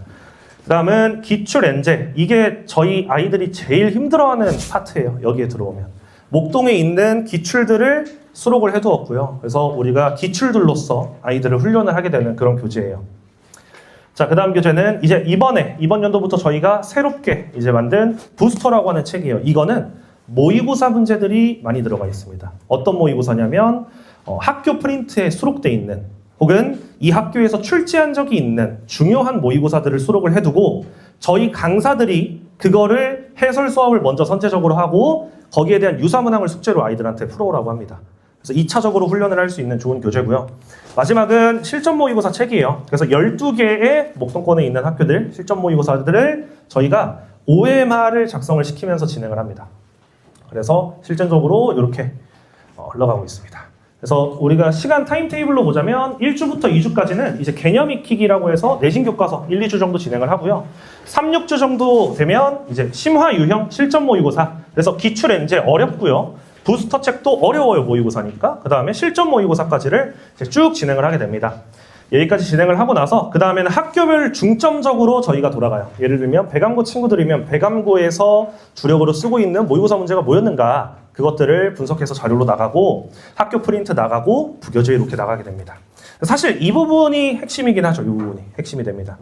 그 다음은 기출 엔제. 이게 저희 아이들이 제일 힘들어하는 파트예요. 여기에 들어오면. 목동에 있는 기출들을 수록을 해두었고요. 그래서 우리가 기출들로서 아이들을 훈련을 하게 되는 그런 교재예요. 자, 그 다음 교재는 이제 이번 연도부터 저희가 새롭게 이제 만든 부스터라고 하는 책이에요. 이거는 모의고사 문제들이 많이 들어가 있습니다. 어떤 모의고사냐면 학교 프린트에 수록돼 있는 혹은 이 학교에서 출제한 적이 있는 중요한 모의고사들을 수록을 해두고 저희 강사들이 그거를 해설 수업을 먼저 선제적으로 하고 거기에 대한 유사문항을 숙제로 아이들한테 풀어오라고 합니다. 그래서 2차적으로 훈련을 할 수 있는 좋은 교재고요. 마지막은 실전 모의고사 책이에요. 그래서 12개의 목동권에 있는 학교들 실전 모의고사들을 저희가 OMR을 작성을 시키면서 진행을 합니다. 그래서 실전적으로 이렇게 흘러가고 있습니다. 그래서 우리가 시간 타임테이블로 보자면 1주부터 2주까지는 이제 개념 익히기라고 해서 내신 교과서 1, 2주 정도 진행을 하고요. 3, 6주 정도 되면 이제 심화 유형 실전 모의고사. 그래서 기출 엔제 어렵고요. 부스터 책도 어려워요, 모의고사니까. 그 다음에 실전 모의고사까지를 이제 쭉 진행을 하게 됩니다. 여기까지 진행을 하고 나서 그 다음에는 학교별 중점적으로 저희가 돌아가요. 예를 들면 배감고 친구들이면 배감고에서 주력으로 쓰고 있는 모의고사 문제가 뭐였는가 그것들을 분석해서 자료로 나가고 학교 프린트 나가고 부교재 이렇게 나가게 됩니다. 사실 이 부분이 핵심이긴 하죠. 이 부분이 핵심이 됩니다.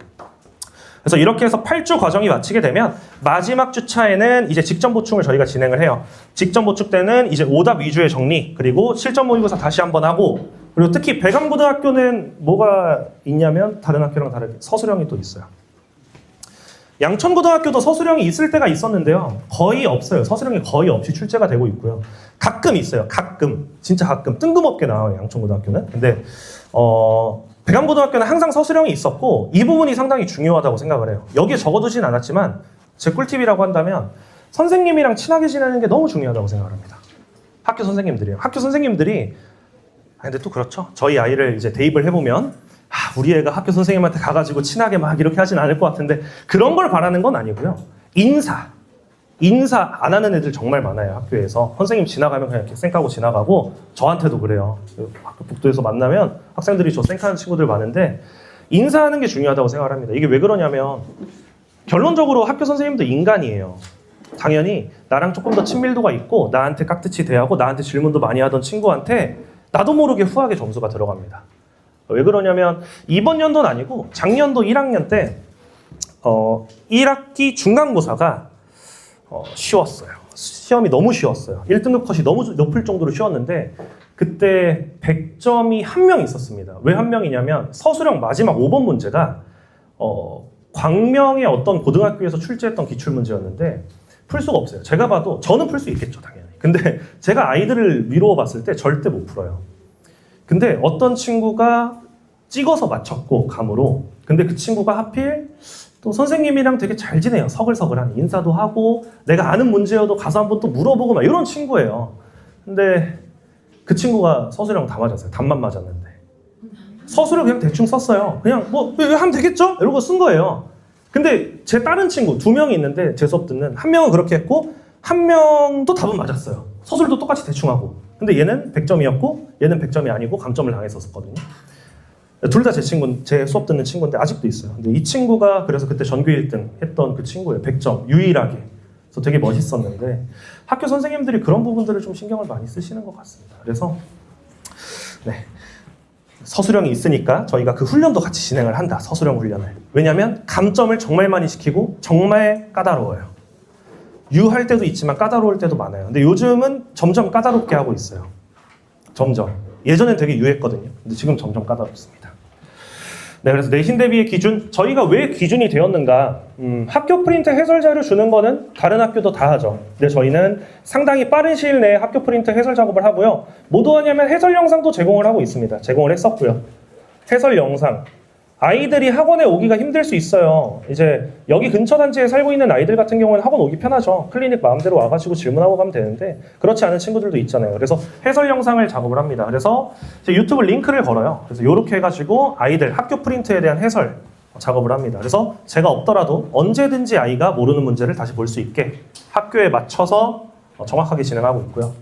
그래서 이렇게 해서 8주 과정이 마치게 되면 마지막 주차에는 이제 직전 보충을 저희가 진행을 해요. 직전 보충 때는 이제 오답 위주의 정리 그리고 실전 모의고사 다시 한번 하고 그리고 특히 배감고등학교는 뭐가 있냐면 다른 학교랑 다르게 서술형이 또 있어요. 양천고등학교도 서술형이 있을 때가 있었는데요. 거의 없어요. 서술형이 거의 없이 출제가 되고 있고요. 가끔 있어요. 가끔. 진짜 가끔. 뜬금없게 나와요. 양천고등학교는. 근데 배감고등학교는 항상 서술형이 있었고 이 부분이 상당히 중요하다고 생각을 해요. 여기에 적어두진 않았지만 제 꿀팁이라고 한다면 선생님이랑 친하게 지내는 게 너무 중요하다고 생각을 합니다. 학교 선생님들이요. 학교 선생님들이 근데 또 그렇죠. 저희 아이를 이제 대입을 해보면 우리 애가 학교 선생님한테 가가지고 친하게 막 이렇게 하진 않을 것 같은데 그런 걸 바라는 건 아니고요. 인사 안 하는 애들 정말 많아요. 학교에서 선생님 지나가면 그냥 이렇게 쌩까고 지나가고 저한테도 그래요. 학교 복도에서 만나면 학생들이 저 쌩까는 친구들 많은데 인사하는 게 중요하다고 생각을 합니다. 이게 왜 그러냐면 결론적으로 학교 선생님도 인간이에요. 당연히 나랑 조금 더 친밀도가 있고 나한테 깍듯이 대하고 나한테 질문도 많이 하던 친구한테 나도 모르게 후하게 점수가 들어갑니다. 왜 그러냐면 이번 연도는 아니고 작년도 1학년 때 1학기 중간고사가 쉬웠어요. 시험이 너무 쉬웠어요. 1등급 컷이 너무 높을 정도로 쉬웠는데 그때 100점이 한 명 있었습니다. 왜 한 명이냐면 서술형 마지막 5번 문제가 광명의 어떤 고등학교에서 출제했던 기출문제였는데 풀 수가 없어요. 제가 봐도 저는 풀 수 있겠죠, 당연히. 근데 제가 아이들을 미루어 봤을 때 절대 못 풀어요. 근데 어떤 친구가 찍어서 맞췄고 감으로 근데 그 친구가 하필 또 선생님이랑 되게 잘 지내요. 서글서글한 인사도 하고 내가 아는 문제여도 가서 한번 또 물어보고 막 이런 친구예요. 근데 그 친구가 서술형 다 맞았어요. 답만 맞았는데 서술을 그냥 대충 썼어요. 그냥 뭐 하면 되겠죠? 이러고 쓴 거예요. 근데 제 다른 친구 2명이 있는데 제 수업 듣는 한 명은 그렇게 했고 한 명도 답은 맞았어요. 서술도 똑같이 대충 하고 근데 얘는 100점이었고 얘는 100점이 아니고 감점을 당했었거든요. 둘 다 제 수업 듣는 친구인데 아직도 있어요. 근데 이 친구가 그래서 그때 전교 1등 했던 그 친구예요. 100점 유일하게. 그래서 되게 멋있었는데 학교 선생님들이 그런 부분들을 좀 신경을 많이 쓰시는 것 같습니다. 그래서 네. 서술형이 있으니까 저희가 그 훈련도 같이 진행을 한다. 서술형 훈련을. 왜냐하면 감점을 정말 많이 시키고 정말 까다로워요. 유할 때도 있지만 까다로울 때도 많아요. 근데 요즘은 점점 까다롭게 하고 있어요. 점점. 예전엔 되게 유했거든요. 근데 지금 점점 까다롭습니다. 네, 그래서 내신 대비의 기준, 저희가 왜 기준이 되었는가? 학교 프린트 해설 자료 주는 거는 다른 학교도 다 하죠. 근데 저희는 상당히 빠른 시일 내에 학교 프린트 해설 작업을 하고요. 뭐도 하냐면 해설 영상도 제공을 하고 있습니다. 제공을 했었고요. 해설 영상. 아이들이 학원에 오기가 힘들 수 있어요. 이제 여기 근처 단지에 살고 있는 아이들 같은 경우에는 학원 오기 편하죠. 클리닉 마음대로 와가지고 질문하고 가면 되는데 그렇지 않은 친구들도 있잖아요. 그래서 해설 영상을 작업을 합니다. 그래서 유튜브 링크를 걸어요. 그래서 이렇게 해가지고 아이들 학교 프린트에 대한 해설 작업을 합니다. 그래서 제가 없더라도 언제든지 아이가 모르는 문제를 다시 볼 수 있게 학교에 맞춰서 정확하게 진행하고 있고요.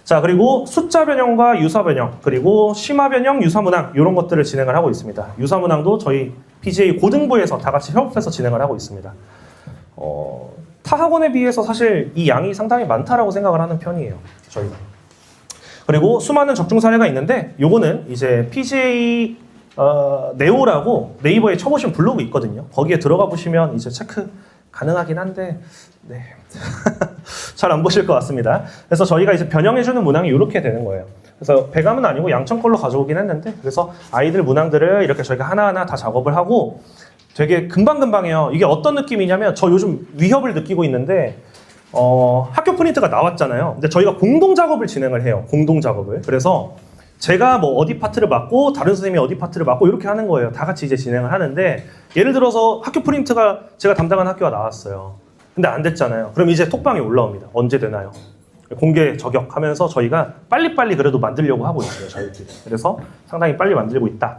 자, 그리고 숫자 변형과 유사 변형, 그리고 심화 변형, 유사 문항 이런 것들을 진행을 하고 있습니다. 유사 문항도 저희 PGA 고등부에서 다 같이 협업해서 진행을 하고 있습니다. 타 학원에 비해서 사실 이 양이 상당히 많다라고 생각을 하는 편이에요, 저희가. 그리고 수많은 적중 사례가 있는데 요거는 이제 PGA 네오라고 네이버에 쳐보시면 블로그 있거든요. 거기에 들어가 보시면 이제 체크 가능하긴 한데 네. 잘 안 보실 것 같습니다. 그래서 저희가 이제 변형해주는 문항이 이렇게 되는 거예요. 그래서 배감은 아니고 양천 걸로 가져오긴 했는데, 그래서 아이들 문항들을 이렇게 저희가 하나하나 다 작업을 하고 되게 금방금방 해요. 이게 어떤 느낌이냐면, 저 요즘 위협을 느끼고 있는데 학교 프린트가 나왔잖아요. 근데 저희가 공동 작업을 진행을 해요. 공동 작업을. 그래서 제가 뭐 어디 파트를 맡고 다른 선생님이 어디 파트를 맡고 이렇게 하는 거예요. 다 같이 이제 진행을 하는데, 예를 들어서 학교 프린트가 제가 담당한 학교가 나왔어요. 근데 안 됐잖아요. 그럼 이제 톡방에 올라옵니다. 언제 되나요? 공개 저격하면서 저희가 빨리빨리 그래도 만들려고 하고 있어요, 저희들이. 그래서 상당히 빨리 만들고 있다,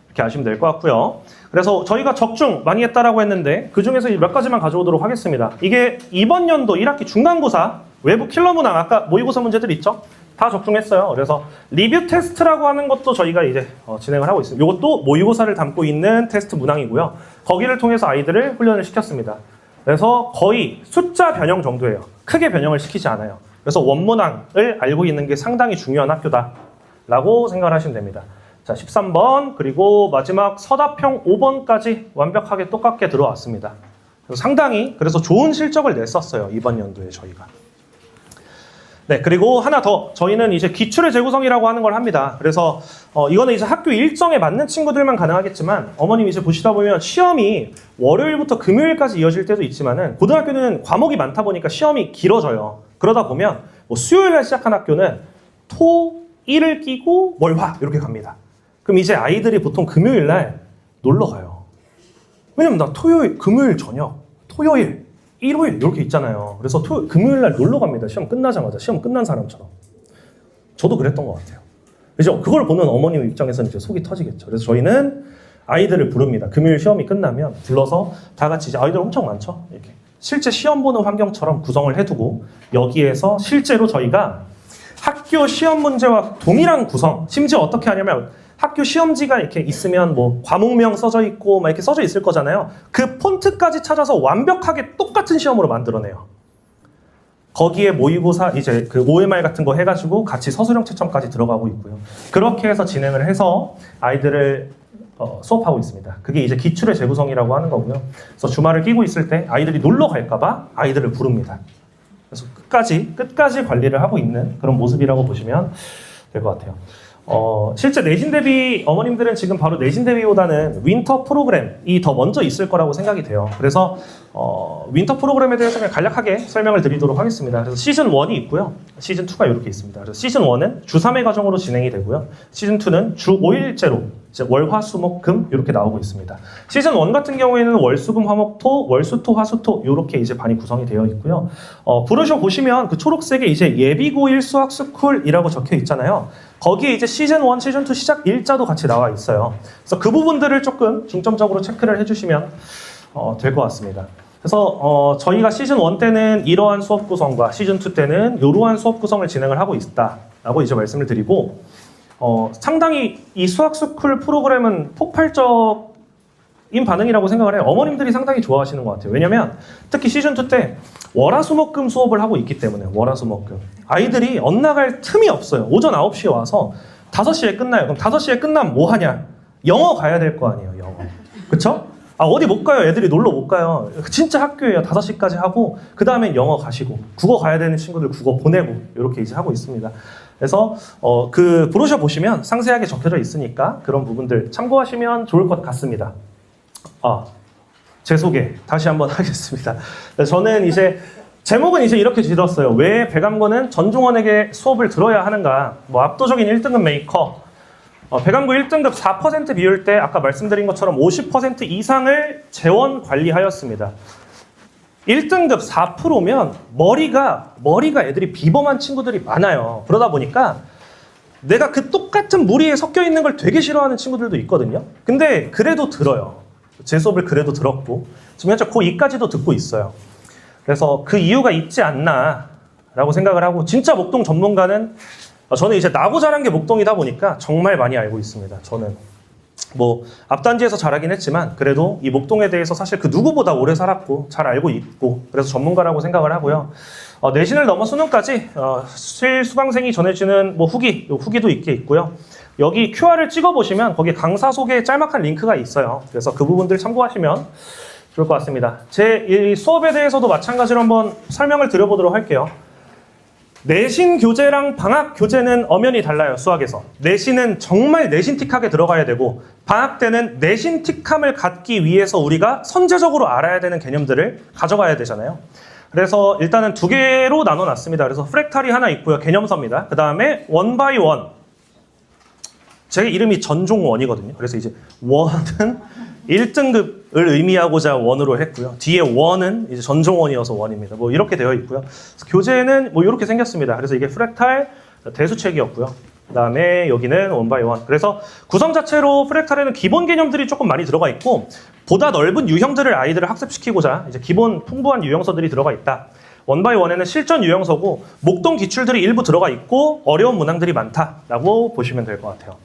이렇게 아시면 될 것 같고요. 그래서 저희가 적중 많이 했다라고 했는데 그 중에서 몇 가지만 가져오도록 하겠습니다. 이게 이번 연도 1학기 중간고사 외부 킬러 문항, 아까 모의고사 문제들 있죠? 다 적중했어요. 그래서 리뷰 테스트라고 하는 것도 저희가 이제 진행을 하고 있습니다. 이것도 모의고사를 담고 있는 테스트 문항이고요. 거기를 통해서 아이들을 훈련을 시켰습니다. 그래서 거의 숫자 변형 정도예요. 크게 변형을 시키지 않아요. 그래서 원문항을 알고 있는 게 상당히 중요한 학교다라고 생각을 하시면 됩니다. 자, 13번 그리고 마지막 서답형 5번까지 완벽하게 똑같게 들어왔습니다. 그래서 상당히 그래서 좋은 실적을 냈었어요, 이번 연도에 저희가. 네, 그리고 하나 더, 저희는 이제 기출의 재구성이라고 하는 걸 합니다. 그래서 이거는 이제 학교 일정에 맞는 친구들만 가능하겠지만, 어머님 이제 보시다 보면 시험이 월요일부터 금요일까지 이어질 때도 있지만은, 고등학교는 과목이 많다 보니까 시험이 길어져요. 그러다 보면 뭐 수요일 날 시작한 학교는 토, 일을 끼고 월, 화 이렇게 갑니다. 그럼 이제 아이들이 보통 금요일 날 놀러 가요. 왜냐면 나 토요일, 금요일 저녁, 토요일, 일요일 이렇게 있잖아요. 그래서 금요일 날 놀러 갑니다. 시험 끝나자마자, 시험 끝난 사람처럼. 저도 그랬던 것 같아요. 그죠? 그걸 보는 어머님 입장에서는 이제 속이 터지겠죠. 그래서 저희는 아이들을 부릅니다. 금요일 시험이 끝나면 불러서 다 같이, 이제 아이들 엄청 많죠? 이렇게 실제 시험 보는 환경처럼 구성을 해두고, 여기에서 실제로 저희가 학교 시험 문제와 동일한 구성, 심지어 어떻게 하냐면 학교 시험지가 이렇게 있으면 뭐 과목명 써져 있고 막 이렇게 써져 있을 거잖아요. 그 폰트까지 찾아서 완벽하게 똑같은 시험으로 만들어내요. 거기에 모의고사 이제 그 OMR 같은 거 해가지고 같이 서술형 채점까지 들어가고 있고요. 그렇게 해서 진행을 해서 아이들을 수업하고 있습니다. 그게 이제 기출의 재구성이라고 하는 거고요. 그래서 주말을 끼고 있을 때 아이들이 놀러 갈까봐 아이들을 부릅니다. 그래서 끝까지 관리를 하고 있는 그런 모습이라고 보시면 될 것 같아요. 실제 내신 대비, 어머님들은 지금 바로 내신 대비보다는 윈터 프로그램이 더 먼저 있을 거라고 생각이 돼요. 그래서 윈터 프로그램에 대해서 그냥 간략하게 설명을 드리도록 하겠습니다. 그래서 시즌 1이 있고요. 시즌 2가 이렇게 있습니다. 그래서 시즌 1은 주 3회 과정으로 진행이 되고요. 시즌 2는 주 5일제로 이제 월, 화, 수, 목, 금 이렇게 나오고 있습니다. 시즌 1 같은 경우에는 월, 수, 금, 화, 목, 토, 월, 수, 토, 화, 수, 토 이렇게 이제 반이 구성이 되어 있고요. 브로셔 보시면 그 초록색에 이제 예비고1 수학 스쿨이라고 적혀 있잖아요. 거기에 이제 시즌 1, 시즌 2 시작 일자도 같이 나와 있어요. 그래서 그 부분들을 조금 중점적으로 체크를 해주시면 될 것 같습니다. 그래서 저희가 시즌 1 때는 이러한 수업 구성과 시즌 2 때는 이러한 수업 구성을 진행을 하고 있다라고 이제 말씀을 드리고, 상당히 이 수학 스쿨 프로그램은 폭발적인 반응이라고 생각을 해요. 어머님들이 상당히 좋아하시는 것 같아요. 왜냐면 특히 시즌 2 때 월화수목금 수업을 하고 있기 때문에, 월화수목금 아이들이 엇나갈 틈이 없어요. 오전 9시에 와서 5시에 끝나요. 그럼 5시에 끝나면 뭐 하냐? 영어 가야 될 거 아니에요, 영어. 그쵸? 어디 못 가요. 애들이 놀러 못 가요. 진짜 학교예요. 5시까지 하고 그 다음엔 영어 가시고, 국어 가야 되는 친구들 국어 보내고 이렇게 이제 하고 있습니다. 그래서 그 브로셔 보시면 상세하게 적혀져 있으니까 그런 부분들 참고하시면 좋을 것 같습니다. 제 소개 다시 한번 하겠습니다. 저는 이제 제목은 이제 이렇게 지었어요. 왜 배감고는 전중원에게 수업을 들어야 하는가? 뭐 압도적인 1등급 메이커. 배감고 1등급 4% 비율 때 아까 말씀드린 것처럼 50% 이상을 재원 관리하였습니다. 1등급 4%면 머리가 애들이 비범한 친구들이 많아요. 그러다 보니까 내가 그 똑같은 무리에 섞여 있는 걸 되게 싫어하는 친구들도 있거든요. 근데 그래도 들어요. 제 수업을 그래도 들었고 지금 현재 고2까지도 듣고 있어요. 그래서 그 이유가 있지 않나라고 생각을 하고 진짜 목동 전문가는 저는 이제 나고 자란 게 목동이다 보니까 정말 많이 알고 있습니다. 저는 뭐 앞단지에서 자라긴 했지만 그래도 이 목동에 대해서 사실 그 누구보다 오래 살았고 잘 알고 있고 그래서 전문가라고 생각을 하고요. 내신을 넘어 수능까지 실수강생이 전해주는 뭐 후기도 있고요. 여기 QR을 찍어보시면 거기 강사 소개 짤막한 링크가 있어요. 그래서 그 부분들 참고하시면 좋을 것 같습니다. 제 이 수업에 대해서도 마찬가지로 한번 설명을 드려보도록 할게요. 내신 교재랑 방학 교재는 엄연히 달라요. 수학에서. 내신은 정말 내신틱하게 들어가야 되고 방학 때는 내신틱함을 갖기 위해서 우리가 선제적으로 알아야 되는 개념들을 가져가야 되잖아요. 그래서 일단은 두 개로 나눠놨습니다. 그래서 프랙탈이 하나 있고요. 개념서입니다. 그 다음에 원 바이 원. 제 이름이 전종원이거든요. 그래서 이제 원은 1등급을 의미하고자 원으로 했고요. 뒤에 원은 이제 전종원이어서 원입니다. 뭐 이렇게 되어 있고요. 교재는 뭐 이렇게 생겼습니다. 그래서 이게 프랙탈 대수책이었고요. 그 다음에 여기는 원 바이 원. 그래서 구성 자체로 프랙탈에는 기본 개념들이 조금 많이 들어가 있고 보다 넓은 유형들을 아이들을 학습시키고자 이제 기본 풍부한 유형서들이 들어가 있다. 원 바이 원에는 실전 유형서고 목동 기출들이 일부 들어가 있고 어려운 문항들이 많다라고 보시면 될 것 같아요.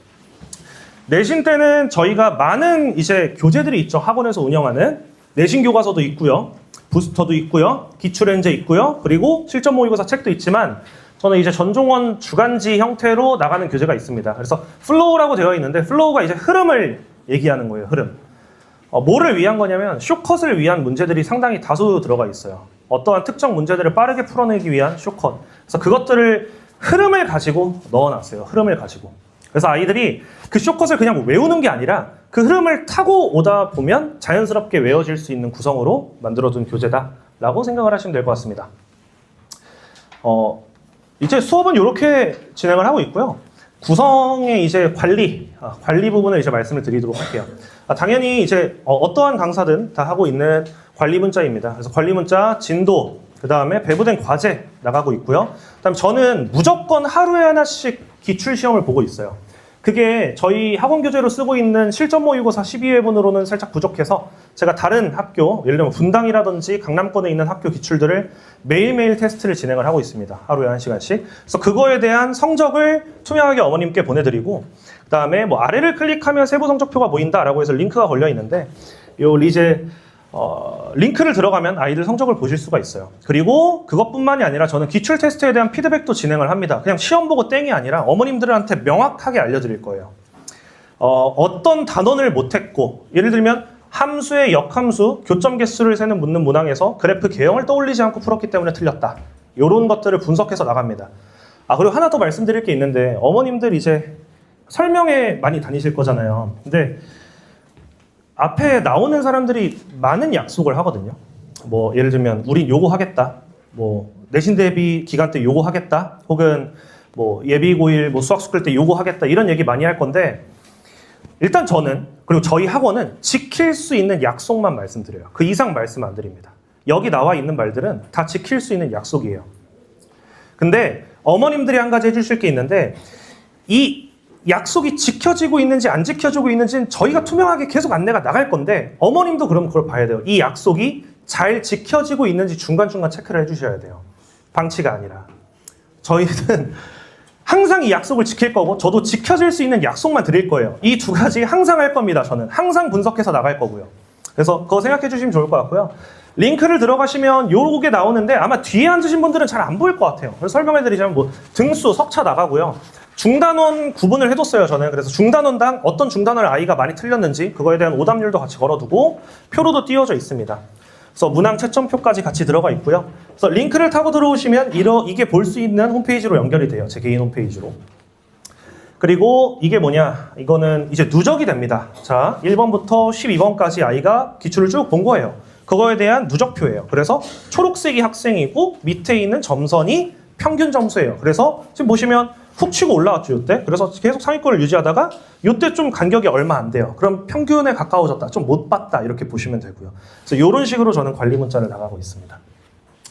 내신 때는 저희가 많은 이제 교재들이 있죠. 학원에서 운영하는 내신 교과서도 있고요. 부스터도 있고요. 기출엔제 있고요. 그리고 실전 모의고사 책도 있지만 저는 이제 전종원 주간지 형태로 나가는 교재가 있습니다. 그래서 플로우라고 되어 있는데 플로우가 이제 흐름을 얘기하는 거예요. 흐름. 뭐를 위한 거냐면 쇼컷을 위한 문제들이 상당히 다수 들어가 있어요. 어떠한 특정 문제들을 빠르게 풀어내기 위한 쇼컷. 그래서 그것들을 흐름을 가지고 넣어놨어요. 흐름을 가지고. 그래서 아이들이 그 쇼컷을 그냥 외우는 게 아니라 그 흐름을 타고 오다 보면 자연스럽게 외워질 수 있는 구성으로 만들어둔 교재다라고 생각을 하시면 될 것 같습니다. 이제 수업은 이렇게 진행을 하고 있고요. 구성의 이제 관리 부분을 이제 말씀을 드리도록 할게요. 당연히 이제 어떠한 강사든 다 하고 있는 관리 문자입니다. 그래서 관리 문자, 진도, 그 다음에 배부된 과제 나가고 있고요. 그 다음에 저는 무조건 하루에 하나씩 기출 시험을 보고 있어요. 그게 저희 학원 교재로 쓰고 있는 실전 모의고사 12회분으로는 살짝 부족해서 제가 다른 학교, 예를 들면 분당이라든지 강남권에 있는 학교 기출들을 매일매일 테스트를 진행을 하고 있습니다. 하루에 1시간씩. 그래서 그거에 대한 성적을 투명하게 어머님께 보내드리고 그 다음에 뭐 아래를 클릭하면 세부 성적표가 보인다라고 해서 링크가 걸려 있는데 요 이제 링크를 들어가면 아이들 성적을 보실 수가 있어요. 그리고 그것뿐만이 아니라 저는 기출 테스트에 대한 피드백도 진행을 합니다. 그냥 시험 보고 땡이 아니라 어머님들한테 명확하게 알려드릴 거예요. 어떤 단원을 못했고 예를 들면 함수의 역함수, 교점 개수를 세는 묻는 문항에서 그래프 개형을 떠올리지 않고 풀었기 때문에 틀렸다. 이런 것들을 분석해서 나갑니다. 그리고 하나 더 말씀드릴 게 있는데 어머님들 이제 설명회 많이 다니실 거잖아요. 근데 앞에 나오는 사람들이 많은 약속을 하거든요. 뭐 예를 들면 우린 요거 하겠다. 뭐 내신 대비 기간 때 요거 하겠다. 혹은 뭐 예비 고일 뭐 수학 숙글 때 요거 하겠다. 이런 얘기 많이 할 건데 일단 저는 그리고 저희 학원은 지킬 수 있는 약속만 말씀드려요. 그 이상 말씀 안 드립니다. 여기 나와 있는 말들은 다 지킬 수 있는 약속이에요. 근데 어머님들이 한 가지 해주실 게 있는데 이 약속이 지켜지고 있는지 안 지켜지고 있는지는 저희가 투명하게 계속 안내가 나갈 건데 어머님도 그럼 그걸 봐야 돼요. 이 약속이 잘 지켜지고 있는지 중간중간 체크를 해주셔야 돼요. 방치가 아니라. 저희는 항상 이 약속을 지킬 거고 저도 지켜질 수 있는 약속만 드릴 거예요. 이 두 가지 항상 할 겁니다. 저는 항상 분석해서 나갈 거고요. 그래서 그거 생각해 주시면 좋을 것 같고요. 링크를 들어가시면 요게 나오는데 아마 뒤에 앉으신 분들은 잘 안 보일 것 같아요. 그래서 설명해 드리자면 뭐 등수, 석차 나가고요. 중단원 구분을 해뒀어요, 저는. 그래서 중단원당 어떤 중단원을 아이가 많이 틀렸는지 그거에 대한 오답률도 같이 걸어두고 표로도 띄워져 있습니다. 그래서 문항 채점표까지 같이 들어가 있고요. 그래서 링크를 타고 들어오시면 이게 볼 수 있는 홈페이지로 연결이 돼요. 제 개인 홈페이지로. 그리고 이게 뭐냐? 이거는 이제 누적이 됩니다. 자, 1번부터 12번까지 아이가 기출을 쭉 본 거예요. 그거에 대한 누적표예요. 그래서 초록색이 학생이고 밑에 있는 점선이 평균 점수예요. 그래서 지금 보시면 훅 치고 올라왔죠, 이때. 그래서 계속 상위권을 유지하다가 이때 좀 간격이 얼마 안 돼요. 그럼 평균에 가까워졌다, 좀 못 봤다 이렇게 보시면 되고요. 그래서 이런 식으로 저는 관리 문자를 나가고 있습니다.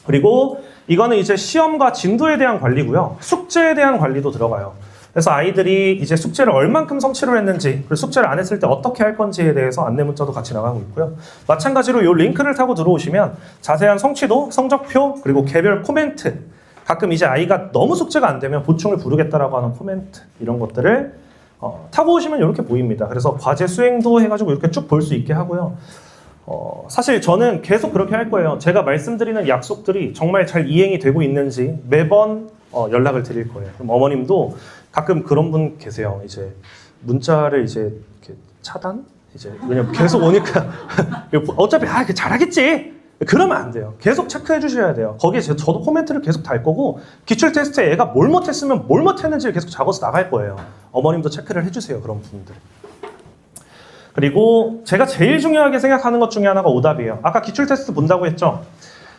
그리고 이거는 이제 시험과 진도에 대한 관리고요. 숙제에 대한 관리도 들어가요. 그래서 아이들이 이제 숙제를 얼만큼 성취를 했는지, 그리고 숙제를 안 했을 때 어떻게 할 건지에 대해서 안내 문자도 같이 나가고 있고요. 마찬가지로 이 링크를 타고 들어오시면 자세한 성취도, 성적표, 그리고 개별 코멘트, 가끔 이제 아이가 너무 숙제가 안 되면 보충을 부르겠다라고 하는 코멘트, 이런 것들을 타고 오시면 이렇게 보입니다. 그래서 과제 수행도 해가지고 이렇게 쭉 볼 수 있게 하고요. 사실 저는 계속 그렇게 할 거예요. 제가 말씀드리는 약속들이 정말 잘 이행이 되고 있는지 매번 연락을 드릴 거예요. 그럼 어머님도 가끔 그런 분 계세요. 이제 문자를 이제 이렇게 차단? 이제 왜냐면 계속 오니까 어차피 잘하겠지. 그러면 안 돼요. 계속 체크해 주셔야 돼요. 거기에 저도 코멘트를 계속 달 거고 기출 테스트에 애가 뭘 못했으면 뭘 못했는지를 계속 적어서 나갈 거예요. 어머님도 체크를 해주세요. 그런 부분들. 그리고 제가 제일 중요하게 생각하는 것 중에 하나가 오답이에요. 아까 기출 테스트 본다고 했죠.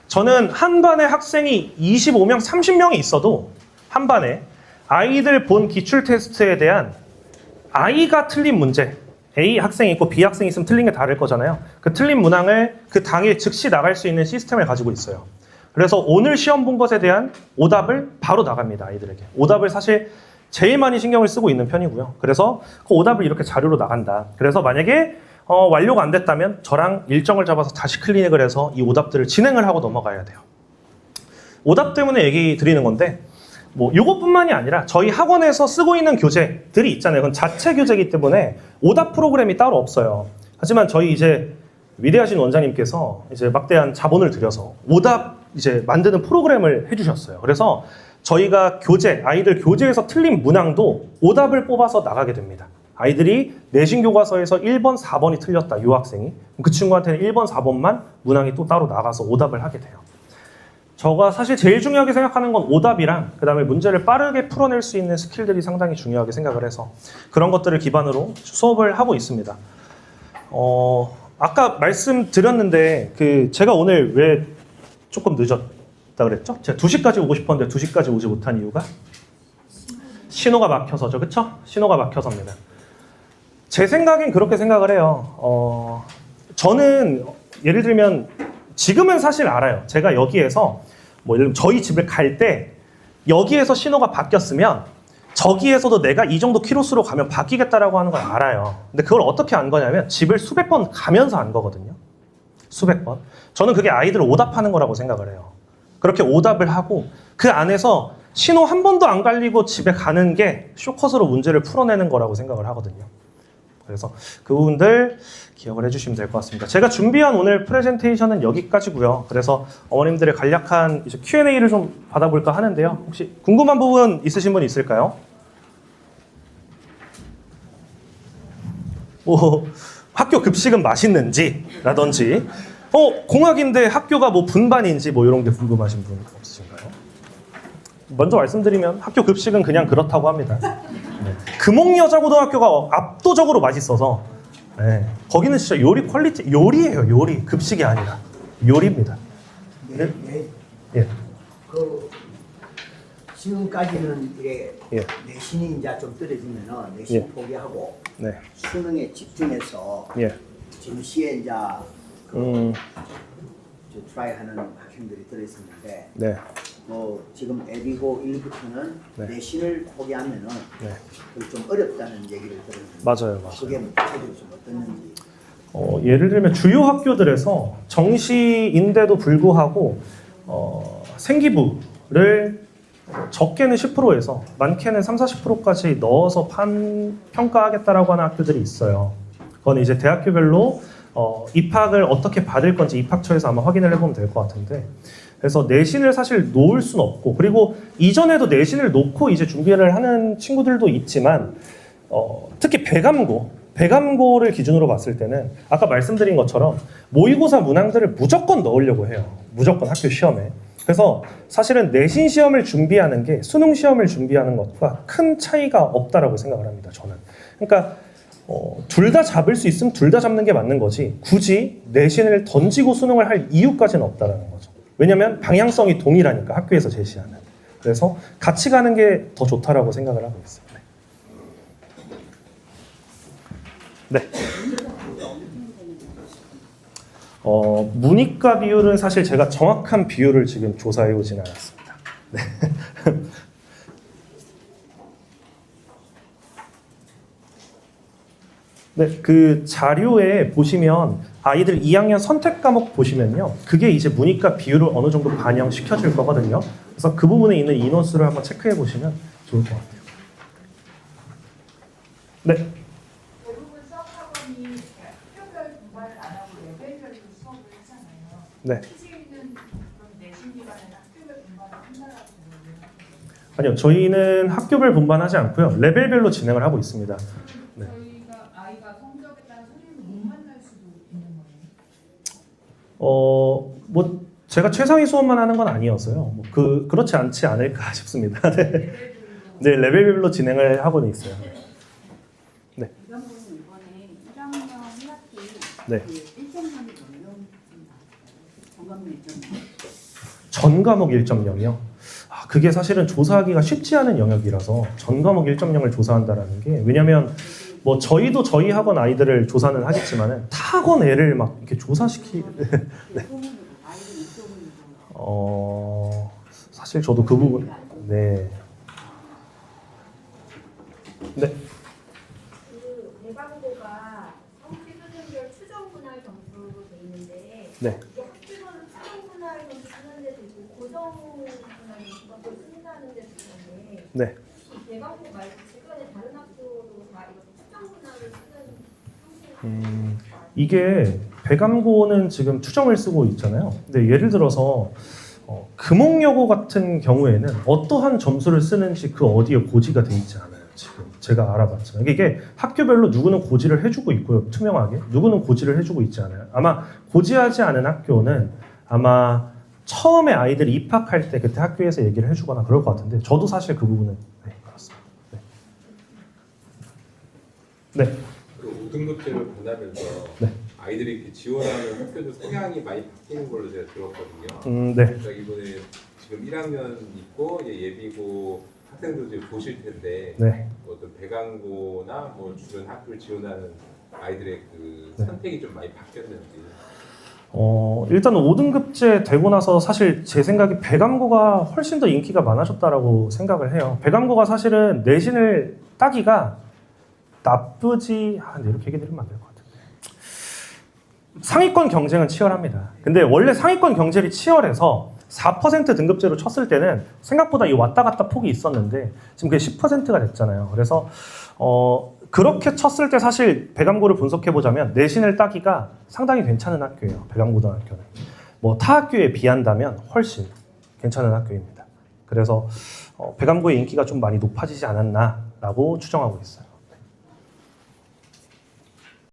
저는 한 반에 학생이 25명, 30명이 있어도 한 반에 아이들 본 기출 테스트에 대한 아이가 틀린 문제, A 학생이 있고 B 학생이 있으면 틀린 게 다를 거잖아요. 그 틀린 문항을 그 당일 즉시 나갈 수 있는 시스템을 가지고 있어요. 그래서 오늘 시험 본 것에 대한 오답을 바로 나갑니다. 아이들에게. 오답을 사실 제일 많이 신경을 쓰고 있는 편이고요. 그래서 그 오답을 이렇게 자료로 나간다. 그래서 만약에 완료가 안 됐다면 저랑 일정을 잡아서 다시 클리닉을 해서 이 오답들을 진행을 하고 넘어가야 돼요. 오답 때문에 얘기 드리는 건데 뭐 이것뿐만이 아니라 저희 학원에서 쓰고 있는 교재들이 있잖아요. 그건 자체 교재이기 때문에 오답 프로그램이 따로 없어요. 하지만 저희 이제 위대하신 원장님께서 이제 막대한 자본을 들여서 오답 이제 만드는 프로그램을 해주셨어요. 그래서 저희가 아이들 교재에서 틀린 문항도 오답을 뽑아서 나가게 됩니다. 아이들이 내신 교과서에서 1번, 4번이 틀렸다. 이 학생이. 그 친구한테는 1번, 4번만 문항이 또 따로 나가서 오답을 하게 돼요. 저가 사실 제일 중요하게 생각하는 건 오답이랑 그 다음에 문제를 빠르게 풀어낼 수 있는 스킬들이 상당히 중요하게 생각을 해서 그런 것들을 기반으로 수업을 하고 있습니다. 아까 말씀드렸는데 제가 오늘 왜 조금 늦었다 그랬죠? 제가 2시까지 오고 싶었는데 2시까지 오지 못한 이유가 신호가 막혀서죠. 그쵸? 신호가 막혀서입니다. 제 생각엔 그렇게 생각을 해요. 저는 예를 들면 지금은 사실 알아요. 제가 여기에서 뭐 예를 들면 저희 집을 갈 때 여기에서 신호가 바뀌었으면 저기에서도 내가 이 정도 키로수로 가면 바뀌겠다라고 하는 걸 알아요. 근데 그걸 어떻게 안 거냐면 집을 수백 번 가면서 안 거거든요. 수백 번. 저는 그게 아이들을 오답하는 거라고 생각을 해요. 그렇게 오답을 하고 그 안에서 신호 한 번도 안 갈리고 집에 가는 게 쇼컷으로 문제를 풀어내는 거라고 생각을 하거든요. 그래서 그 부분들 기억을 해주시면 될 것 같습니다. 제가 준비한 오늘 프레젠테이션은 여기까지고요. 그래서 어머님들의 간략한 이제 Q&A를 좀 받아볼까 하는데요. 혹시 궁금한 부분 있으신 분 있을까요? 학교 급식은 맛있는지 라든지 공학인데 학교가 뭐 분반인지 뭐 이런 게 궁금하신 분 없으신가요? 먼저 말씀드리면 학교 급식은 그냥 그렇다고 합니다. 네. 금옥여자고등학교가 압도적으로 맛있어서 네. 거기는 진짜 요리 퀄리티 요리예요. 요리 급식이 아니라 요리입니다. 네. 예. 지금까지는 이게 예. 내신이 이제 좀 떨어지면은 내신 예. 포기하고 네. 수능에 집중해서 예. 정시에 이제 트라이하는 학생들이 들어있었는데 네. 뭐 지금 에비고 1부터는 네. 내신을 포기하면은 네. 그게 좀 어렵다는 얘기를 들었는데 맞아요. 그게 구체적으로 좀 어떻는지. 예를 들면 주요 학교들에서 정시인데도 불구하고 생기부를 적게는 10%에서 많게는 30-40%까지 넣어서 평가하겠다라고 하는 학교들이 있어요. 그건 이제 대학교별로 입학을 어떻게 받을 건지 입학처에서 아마 확인을 해보면 될 것 같은데, 그래서 내신을 사실 놓을 수는 없고, 그리고 이전에도 내신을 놓고 이제 준비를 하는 친구들도 있지만 특히 배감고를 기준으로 봤을 때는 아까 말씀드린 것처럼 모의고사 문항들을 무조건 넣으려고 해요. 무조건 학교 시험에. 그래서 사실은 내신 시험을 준비하는 게 수능 시험을 준비하는 것과 큰 차이가 없다라고 생각을 합니다. 저는. 그러니까 둘 다 잡을 수 있으면 둘 다 잡는 게 맞는 거지 굳이 내신을 던지고 수능을 할 이유까지는 없다라는 거죠. 왜냐하면 방향성이 동일하니까 학교에서 제시하는. 그래서 같이 가는 게 더 좋다라고 생각을 하고 있어요. 네. 문이과 비율은 사실 제가 정확한 비율을 지금 조사해 오진 않았습니다. 네. 네, 그 자료에 보시면 아이들 2학년 선택 과목 보시면요. 그게 이제 문이과 비율을 어느 정도 반영시켜 줄 거거든요. 그래서 그 부분에 있는 인원수를 한번 체크해 보시면 좋을 것 같아요. 네. 대부분 수학학원이 학교별 분반을 안 하고 레벨별로 수업을 하잖아요. 네. TJ는 그럼 내신 기간에는 학교별 분반을 한다라고 생각해요. 아니요, 저희는 학교별 분반하지 않고요. 레벨별로 진행을 하고 있습니다. 네. 저희가 아이가 성적에 따라 선생님을 못 만날 수도 있는 거예요. 뭐 제가 최상위 수업만 하는 건 아니어서요. 뭐 그렇지 않지 않을까 싶습니다. 네. 레벨별로. 네, 레벨별로 진행을 하고는 있어요. 네. 이번 분은 이번에 1학년 1학기 네. 그 1.3이 몇명 정관문 1.3. 전 과목 1.0이요. 아, 그게 사실은 조사하기가 쉽지 않은 영역이라서 전 과목 1.0을 조사한다라는 게 왜냐면 뭐 저희도 저희 학원 아이들을 조사는 하겠지만은 타 학원 애를 막 이렇게 조사시키 네. 아이들 이쪽은 사실 저도 그 부분 네. 네. 그 대광고가 성취 수준별 추정 분할 점수로 돼 있는데 네. 이게 학교별로 추정 분할 점수 쓰는 데도 있고 고정 분할 점수가 또 쓴다는 데도 있는데 네. 이 대광고 말고 주변에 다른 학교도 다 이거 추정 분할을 쓰는 형식이 이게 배감고는 지금 추정을 쓰고 있잖아요. 근데 예를 들어서 금옥여고 같은 경우에는 어떠한 점수를 쓰는지 그 어디에 고지가 돼 있지 않아요. 지금 제가 알아봤지만 이게 학교별로 누구는 고지를 해주고 있고요. 투명하게 누구는 고지를 해주고 있지 않아요. 아마 고지하지 않은 학교는 아마 처음에 아이들이 입학할 때 그때 학교에서 얘기를 해주거나 그럴 것 같은데 저도 사실 그 부분은 네, 그렇습니다. 네. 네. 그 5등급제를 변하면서 네. 아이들이 이렇게 지원하는 학교들 성향이 많이 바뀌는 걸로 제가 들었거든요. 네. 그러니까 이번에 지금 1학년 있고 이제 예비고 학생들 이제 보실 텐데 네. 어떤 배강고나 뭐 주변 학교를 지원하는 아이들의 그 네. 선택이 좀 많이 바뀌었는지. 일단 5등급제 되고 나서 사실 제 생각에 배감고가 훨씬 더 인기가 많아졌다라고 생각을 해요. 배감고가 사실은 내신을 따기가 나쁘지 이렇게 얘기 드리면 안 될 것 같은데 상위권 경쟁은 치열합니다. 근데 원래 상위권 경쟁이 치열해서 4% 등급제로 쳤을 때는 생각보다 이 왔다 갔다 폭이 있었는데 지금 그게 10%가 됐잖아요. 그래서 그렇게 쳤을 때 사실 배감고를 분석해 보자면 내신을 따기가 상당히 괜찮은 학교예요. 배감고등학교는 뭐 타 학교에 비한다면 훨씬 괜찮은 학교입니다. 그래서 배감고의 인기가 좀 많이 높아지지 않았나라고 추정하고 있어요.